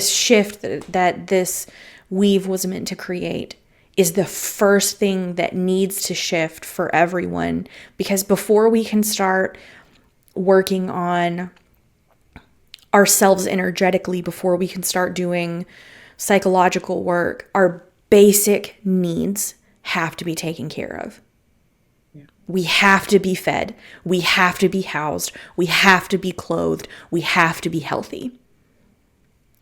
shift that this weave was meant to create is the first thing that needs to shift for everyone, because before we can start working on ourselves energetically, before we can start doing psychological work, our basic needs have to be taken care of. We have to be fed. We have to be housed. We have to be clothed. We have to be healthy.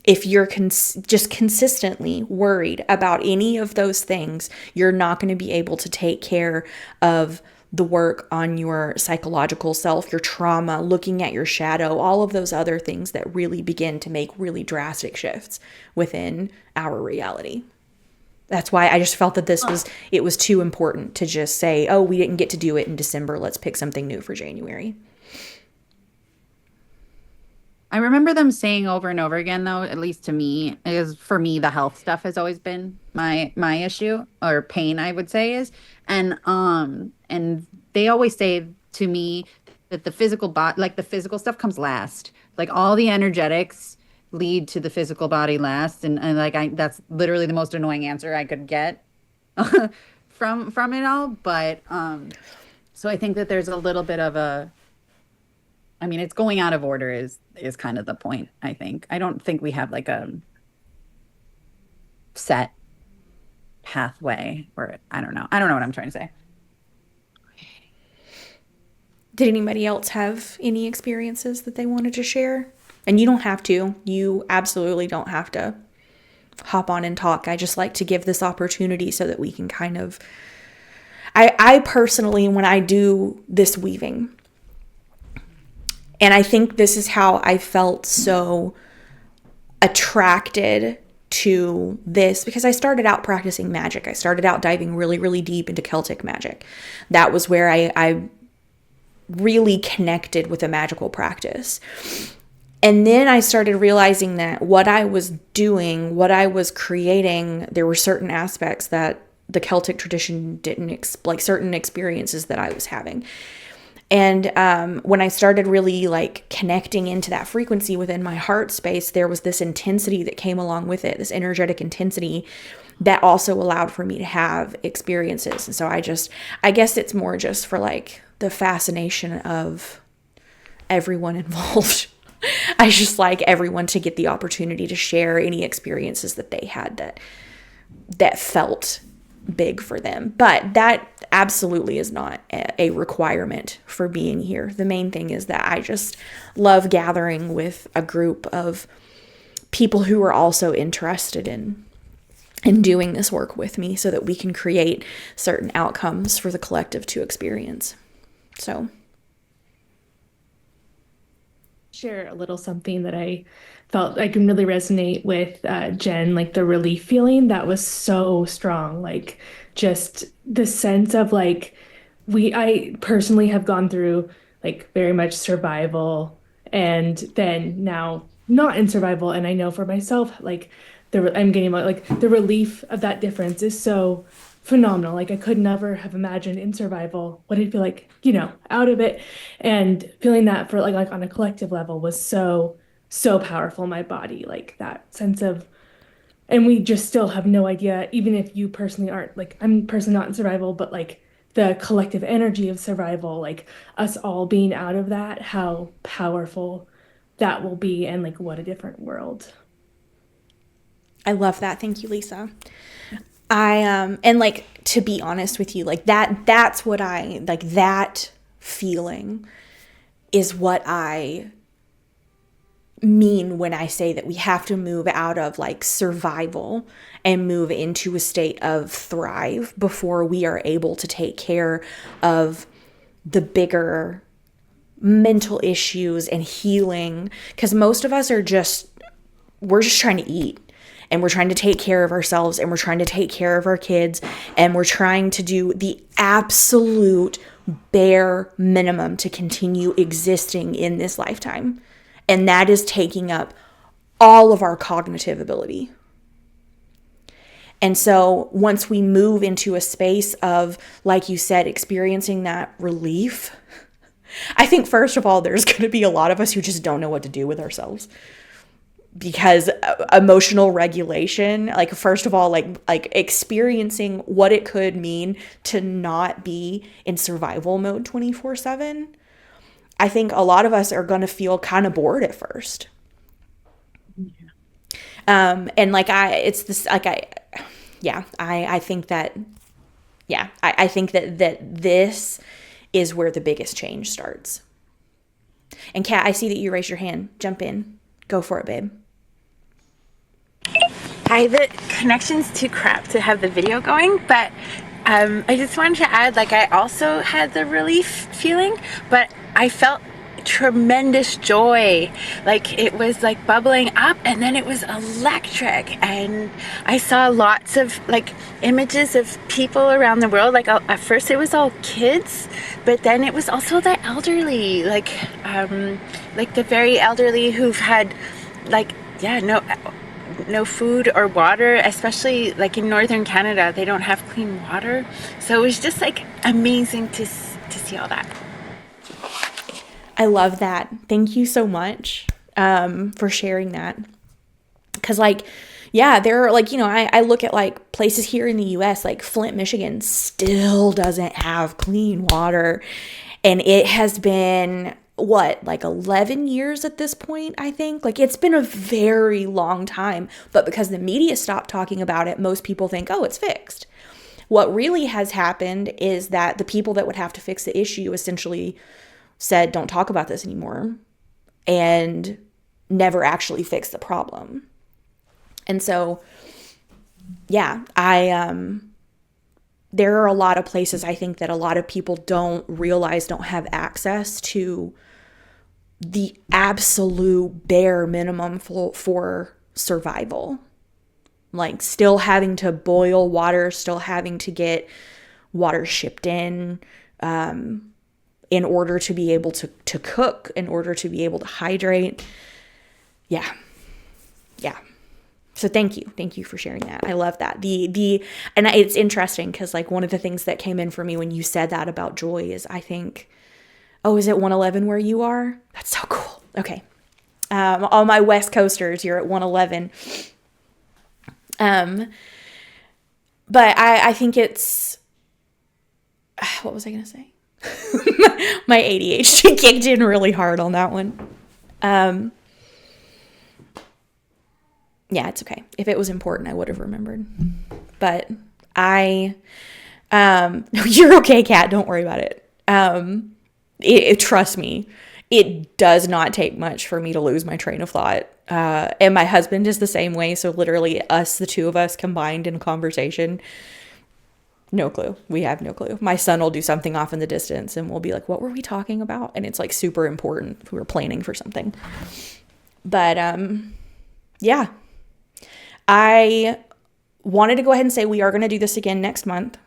If you're just consistently worried about any of those things, you're not going to be able to take care of the work on your psychological self, your trauma, looking at your shadow, all of those other things that really begin to make really drastic shifts within our reality. That's why I just felt that it was too important to just say, oh, we didn't get to do it in December. Let's pick something new for January. I remember them saying over and over again, though, at least to me, is for me, the health stuff has always been my issue or pain, I would say is. And they always say to me that the physical body, like the physical stuff comes last. Like all the energetics lead to the physical body last. And like that's literally the most annoying answer I could get from it all. But so I think that there's a little bit of a, I mean, it's going out of order is kind of the point, I think. I don't think we have like a set pathway, or I don't know. I don't know what I'm trying to say. Did anybody else have any experiences that they wanted to share? And you don't have to. You absolutely don't have to hop on and talk. I just like to give this opportunity so that we can kind of. I personally, when I do this weaving, and I think this is how I felt so attracted to this, because I started out practicing magic. I started out diving really, really deep into Celtic magic. That was where I really connected with a magical practice. And then I started realizing that what I was doing, what I was creating, there were certain aspects that the Celtic tradition didn't, like certain experiences that I was having. And when I started really like connecting into that frequency within my heart space, there was this intensity that came along with it, this energetic intensity that also allowed for me to have experiences. And so I guess it's more just for like the fascination of everyone involved. I just like everyone to get the opportunity to share any experiences that they had that felt big for them. But that absolutely is not a requirement for being here. The main thing is that I just love gathering with a group of people who are also interested in doing this work with me so that we can create certain outcomes for the collective to experience. So share a little something that I felt I can really resonate with Jen, like the relief feeling that was so strong, like just the sense of like I personally have gone through like very much survival and then now not in survival, and I know for myself like I'm getting like the relief of that difference is so phenomenal. Like I could never have imagined in survival what it'd feel like, out of it. And feeling that for like on a collective level was so powerful in my body. Like that sense of, and we just still have no idea, even if you personally aren't, like I'm personally not in survival, but like the collective energy of survival, like us all being out of that, how powerful that will be, and like what a different world. I love that. Thank you, Lisa. And like, to be honest with you, like that's what I, like that feeling is what I mean when I say that we have to move out of like survival and move into a state of thrive before we are able to take care of the bigger mental issues and healing. Because most of us we're just trying to eat. And we're trying to take care of ourselves, and we're trying to take care of our kids, and we're trying to do the absolute bare minimum to continue existing in this lifetime. And that is taking up all of our cognitive ability. And so once we move into a space of, like you said, experiencing that relief, I think first of all, there's going to be a lot of us who just don't know what to do with ourselves. Because emotional regulation, like first of all, like experiencing what it could mean to not be in survival mode 24/7. I think a lot of us are going to feel kind of bored at first. Yeah. And like I think that, I think that this is where the biggest change starts. And Kat, I see that you raised your hand. Jump in. Go for it, babe. Hi, the connection's too crap to have the video going, but I just wanted to add, like, I also had the relief feeling, but I felt tremendous joy. Like, it was like bubbling up, and then it was electric, and I saw lots of like images of people around the world. Like, at first it was all kids, but then it was also the elderly, like the very elderly who've had like no food or water, especially like in northern Canada, they don't have clean water. So it was just like amazing to see all that. I love that. Thank you so much for sharing that. Because there are I look at like places here in the US, like Flint, Michigan still doesn't have clean water. And it has been like 11 years at this point, I think. Like it's been a very long time, but because the media stopped talking about it, most people think, oh, it's fixed. What really has happened is that the people that would have to fix the issue essentially said, don't talk about this anymore, and never actually fixed the problem. And so, there are a lot of places I think that a lot of people don't realize don't have access to the absolute bare minimum for survival. Like still having to boil water, still having to get water shipped in order to be able to cook, in order to be able to hydrate. Yeah. So thank you for sharing that. I love that. And it's interesting because like one of the things that came in for me when you said that about joy is I think Oh, is it 111 where you are? That's so cool. Okay. All my West Coasters, you're at 111. But I think it's, what was I going to say? My ADHD kicked in really hard on that one. Yeah, it's okay. If it was important, I would have remembered. But you're okay, Kat. Don't worry about it. Trust me, it does not take much for me to lose my train of thought. And my husband is the same way. So literally the two of us combined in a conversation, no clue. We have no clue. My son will do something off in the distance and we'll be like, what were we talking about? And it's like super important if we were planning for something. But, yeah, I wanted to go ahead and say we are going to do this again next month.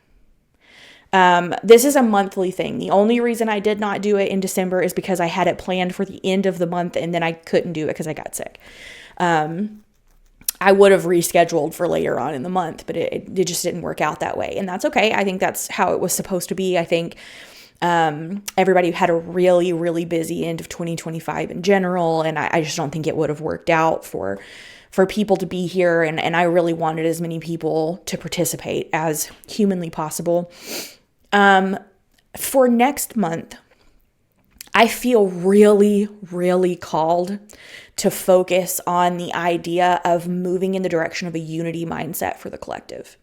This is a monthly thing. The only reason I did not do it in December is because I had it planned for the end of the month and then I couldn't do it because I got sick. I would have rescheduled for later on in the month, but it just didn't work out that way. And that's okay. I think that's how it was supposed to be. I think everybody had a really, really busy end of 2025 in general. And I just don't think it would have worked out for people to be here. And I really wanted as many people to participate as humanly possible. For next month, I feel really, really called to focus on the idea of moving in the direction of a unity mindset for the collective.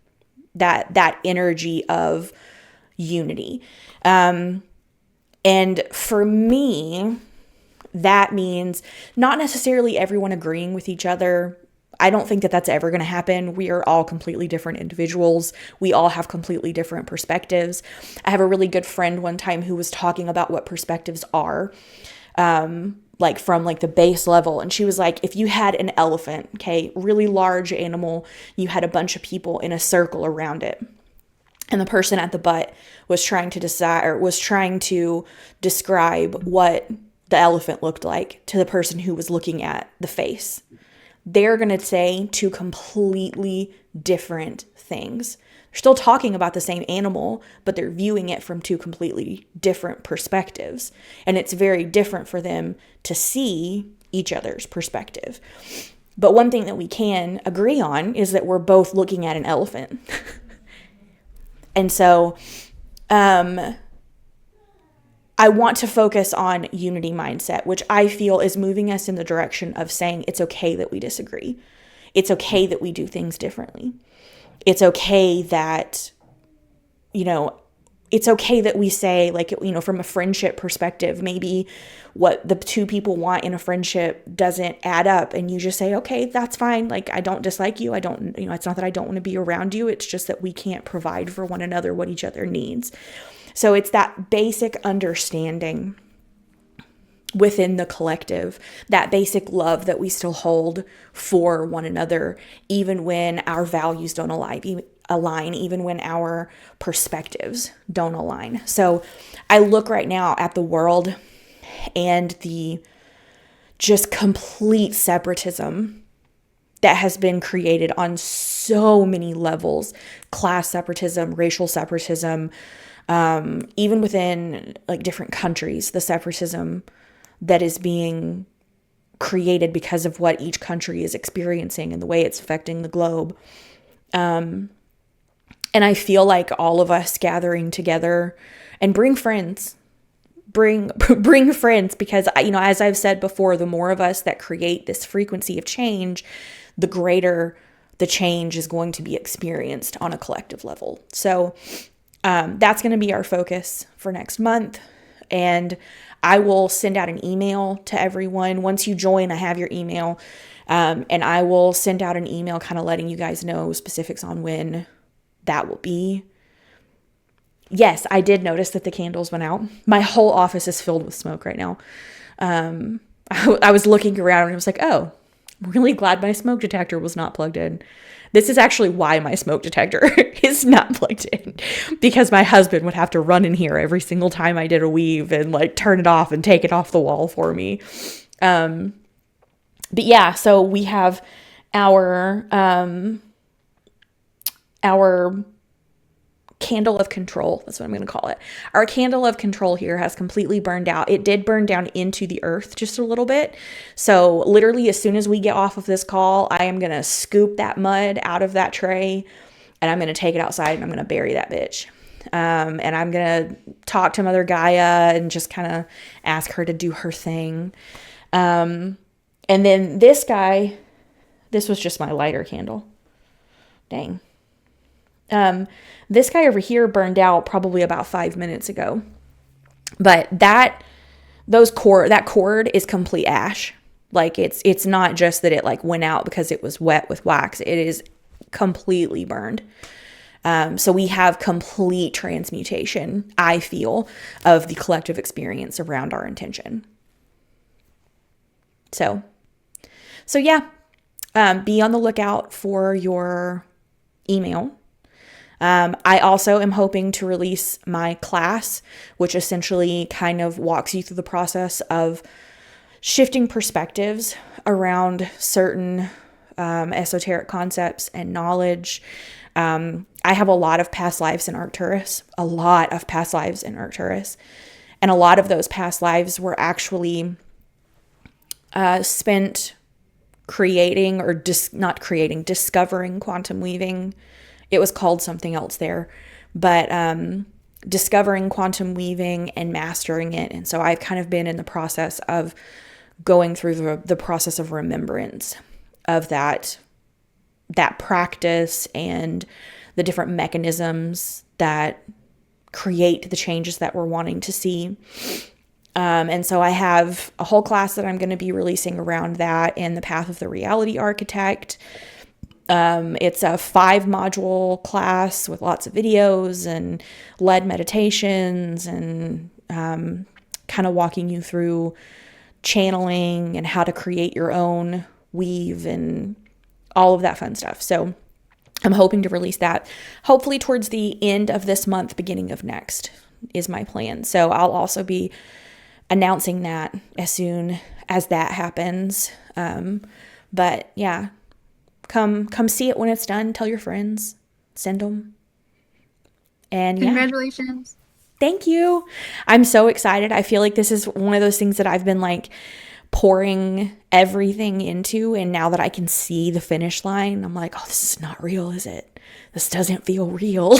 That energy of unity. And for me, that means not necessarily everyone agreeing with each other. I don't think that that's ever going to happen. We are all completely different individuals. We all have completely different perspectives. I have a really good friend one time who was talking about what perspectives are, like from like the base level. And she was like, if you had an elephant, okay, really large animal, you had a bunch of people in a circle around it. And the person at the butt was trying to decide, or was trying to describe what the elephant looked like to the person who was looking at the face. They're going to say two completely different things. They're still talking about the same animal, but they're viewing it from two completely different perspectives. And it's very different for them to see each other's perspective. But one thing that we can agree on is that we're both looking at an elephant. And so, I want to focus on unity mindset, which I feel is moving us in the direction of saying it's okay that we disagree. It's okay that we do things differently. It's okay that, it's okay that we say, like, from a friendship perspective, maybe what the two people want in a friendship doesn't add up. And you just say, okay, that's fine. Like, I don't dislike you. I don't, it's not that I don't want to be around you. It's just that we can't provide for one another what each other needs. So it's that basic understanding within the collective, that basic love that we still hold for one another, even when our values don't align, even when our perspectives don't align. So I look right now at the world and the just complete separatism that has been created on so many levels: class separatism, racial separatism, even within like different countries, the separatism that is being created because of what each country is experiencing and the way it's affecting the globe. And I feel like all of us gathering together and bring friends, bring friends, because, as I've said before, the more of us that create this frequency of change, the greater the change is going to be experienced on a collective level. So that's going to be our focus for next month. And I will send out an email to everyone. Once you join, I have your email. And I will send out an email kind of letting you guys know specifics on when that will be. Yes, I did notice that the candles went out. My whole office is filled with smoke right now. I was looking around and I was like, oh, I'm really glad my smoke detector was not plugged in. This is actually why my smoke detector is not plugged in, because my husband would have to run in here every single time I did a weave and like turn it off and take it off the wall for me. But yeah, so we have our candle of control. That's what I'm going to call it. Our candle of control here has completely burned out. It did burn down into the earth just a little bit. So literally as soon as we get off of this call, I am going to scoop that mud out of that tray and I'm going to take it outside and I'm going to bury that bitch. And I'm going to talk to Mother Gaia and just kind of ask her to do her thing. And then this guy, this was just my lighter candle. Dang. This guy over here burned out probably about 5 minutes ago. But that cord is complete ash. Like it's not just that it like went out because it was wet with wax. It is completely burned. So we have complete transmutation, I feel, of the collective experience around our intention. So yeah, be on the lookout for your email. I also am hoping to release my class, which essentially kind of walks you through the process of shifting perspectives around certain esoteric concepts and knowledge. I have a lot of past lives in Arcturus, and a lot of those past lives were actually spent discovering quantum weaving. It was called something else there, but discovering quantum weaving and mastering it. And so I've kind of been in the process of going through the process of remembrance of that practice and the different mechanisms that create the changes that we're wanting to see. And so I have a whole class that I'm going to be releasing around that and the path of the reality architect. It's a 5-module class with lots of videos and led meditations and kind of walking you through channeling and how to create your own weave and all of that fun stuff. So I'm hoping to release that hopefully towards the end of this month, beginning of next is my plan. So I'll also be announcing that as soon as that happens. But yeah, come see it when it's done. Tell your friends, send them. And yeah. Congratulations. Thank you. I'm so excited. I feel like this is one of those things that I've been like pouring everything into. And now that I can see the finish line, I'm like, oh, this is not real, is it? This doesn't feel real.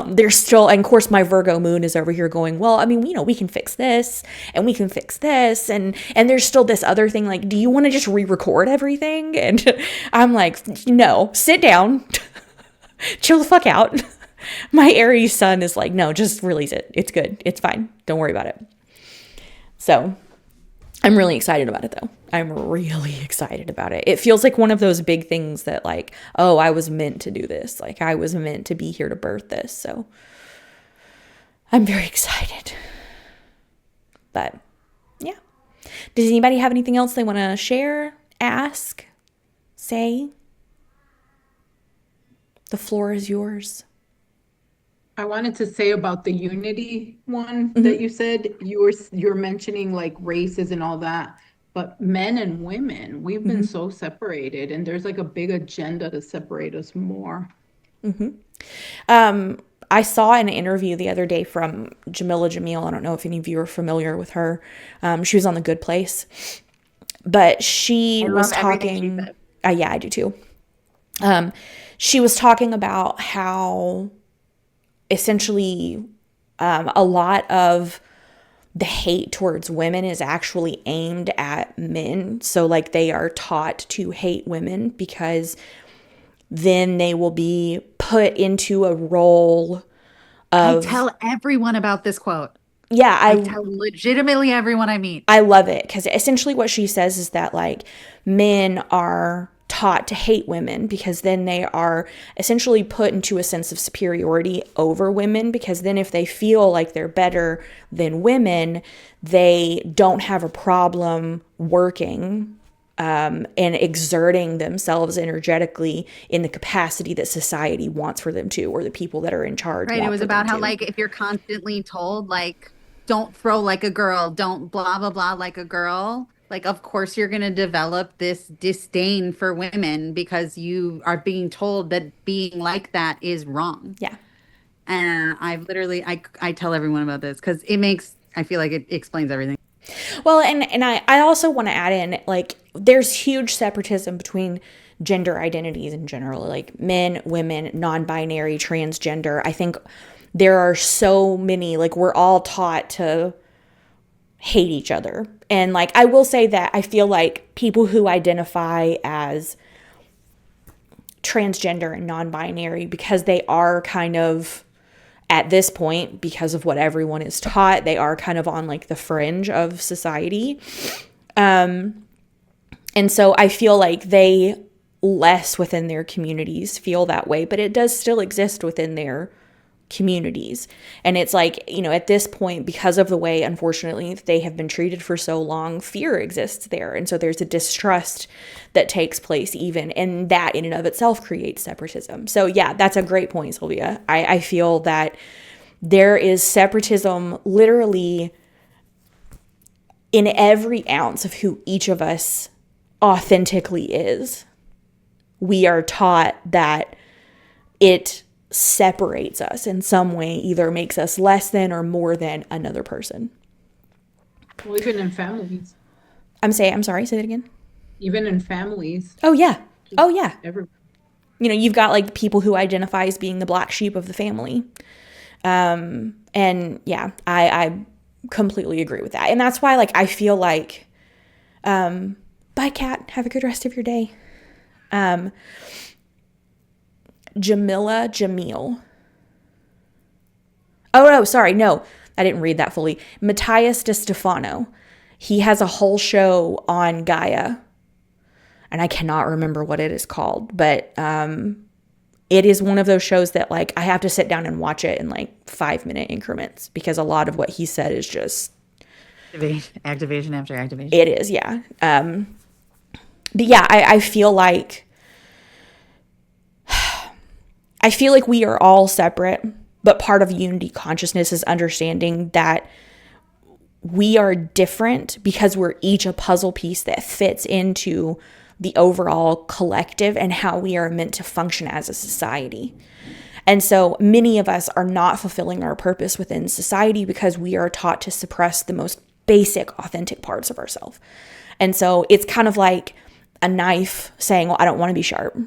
There's still, and of course my Virgo moon is over here going, well, I mean, we can fix this and we can fix this. And there's still this other thing, like, do you want to just re-record everything? And I'm like, no, sit down, chill the fuck out. My Aries sun is like, no, just release it. It's good. It's fine. Don't worry about it. So I'm really excited about it though. I'm really excited about it. It feels like one of those big things that like, oh, I was meant to do this. Like I was meant to be here to birth this. So I'm very excited. But yeah. Does anybody have anything else they want to share, ask, say? The floor is yours. I wanted to say about the unity one that you said. You're mentioning like races and all that, but men and women, we've been so separated, and there's like a big agenda to separate us more. I saw an interview the other day from Jamila Jamil. I don't know if any of you are familiar with her. She was on The Good Place, but she was talking. Yeah, I do too. She was talking about how essentially a lot of the hate towards women is actually aimed at men. So like they are taught to hate women because then they will be put into a role of... I tell everyone about this quote. Yeah, I tell legitimately everyone I meet. I love it because essentially what she says is that like men are taught to hate women because then they are essentially put into a sense of superiority over women, because then if they feel like they're better than women, they don't have a problem working and exerting themselves energetically in the capacity that society wants for them to, or the people that are in charge. Right. It was about how like if you're constantly told like don't throw like a girl, don't blah blah blah like a girl, like, of course, you're going to develop this disdain for women because you are being told that being like that is wrong. Yeah. And I've literally, I tell everyone about this because I feel like it explains everything. Well, and I also want to add in, like, there's huge separatism between gender identities in general, like men, women, non-binary, transgender. I think there are so many, like, we're all taught to hate each other. And, like, I will say that I feel like people who identify as transgender and non-binary, because they are kind of, at this point, because of what everyone is taught, they are kind of on like the fringe of society. And so I feel like they less within their communities feel that way, but it does still exist within their communities. And it's like, you know, at this point, because of the way, unfortunately, they have been treated for so long, fear exists there. And so there's a distrust that takes place even, and that in and of itself creates separatism. So yeah, that's a great point, Sylvia. I feel that there is separatism literally in every ounce of who each of us authentically is. We are taught that it separates us in some way, either makes us less than or more than another person. Well, even in families. I'm sorry, say that again. Even in families. Oh yeah. Every, You know, you've got like people who identify as being the black sheep of the family. And yeah, I completely agree with that. And that's why, like, I feel like, bye Kat, have a good rest of your day. Jamil. Oh, no, sorry. No, I didn't read that fully. Matthias De Stefano. He has a whole show on Gaia, and I cannot remember what it is called, but it is one of those shows that, like, I have to sit down and watch it in like 5-minute increments, because a lot of what he said is just Activation after activation. It is, yeah. But yeah, I feel like we are all separate, but part of unity consciousness is understanding that we are different because we're each a puzzle piece that fits into the overall collective and how we are meant to function as a society. And so many of us are not fulfilling our purpose within society because we are taught to suppress the most basic, authentic parts of ourselves. And so it's kind of like a knife saying, well, I don't want to be sharp.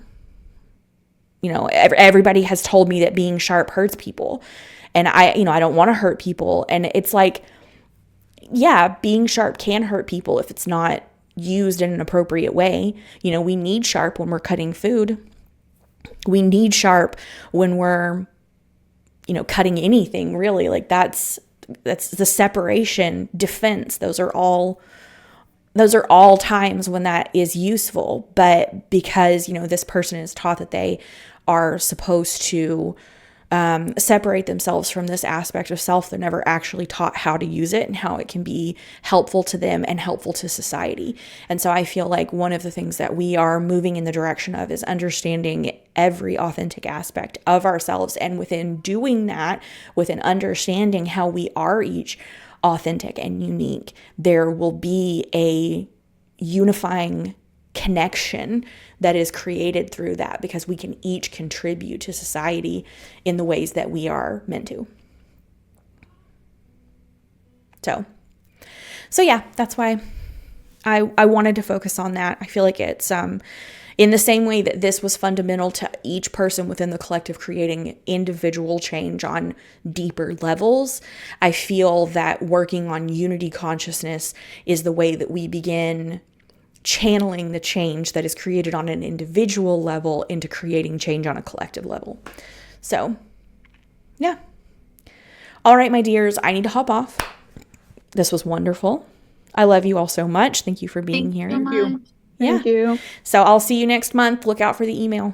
You know, everybody has told me that being sharp hurts people, and I don't want to hurt people. And it's like, yeah, being sharp can hurt people if it's not used in an appropriate way. You know, we need sharp when we're cutting food. We need sharp when we're, you know, cutting anything really. Like that's the separation, defense. Those are all times when that is useful. But because, you know, this person is taught that they are supposed to separate themselves from this aspect of self, they're never actually taught how to use it and how it can be helpful to them and helpful to society. And so I feel like one of the things that we are moving in the direction of is understanding every authentic aspect of ourselves. And within doing that, within understanding how we are each authentic and unique, there will be a unifying connection that is created through that, because we can each contribute to society in the ways that we are meant to. So yeah, that's why I wanted to focus on that. I feel like it's in the same way that this was fundamental to each person within the collective creating individual change on deeper levels. I feel that working on unity consciousness is the way that we begin channeling the change that is created on an individual level into creating change on a collective level. So, yeah. All right, my dears, I need to hop off. This was wonderful. I love you all so much. Thank you for being here. Thank you. Yeah. Thank you. So I'll see you next month. Look out for the email.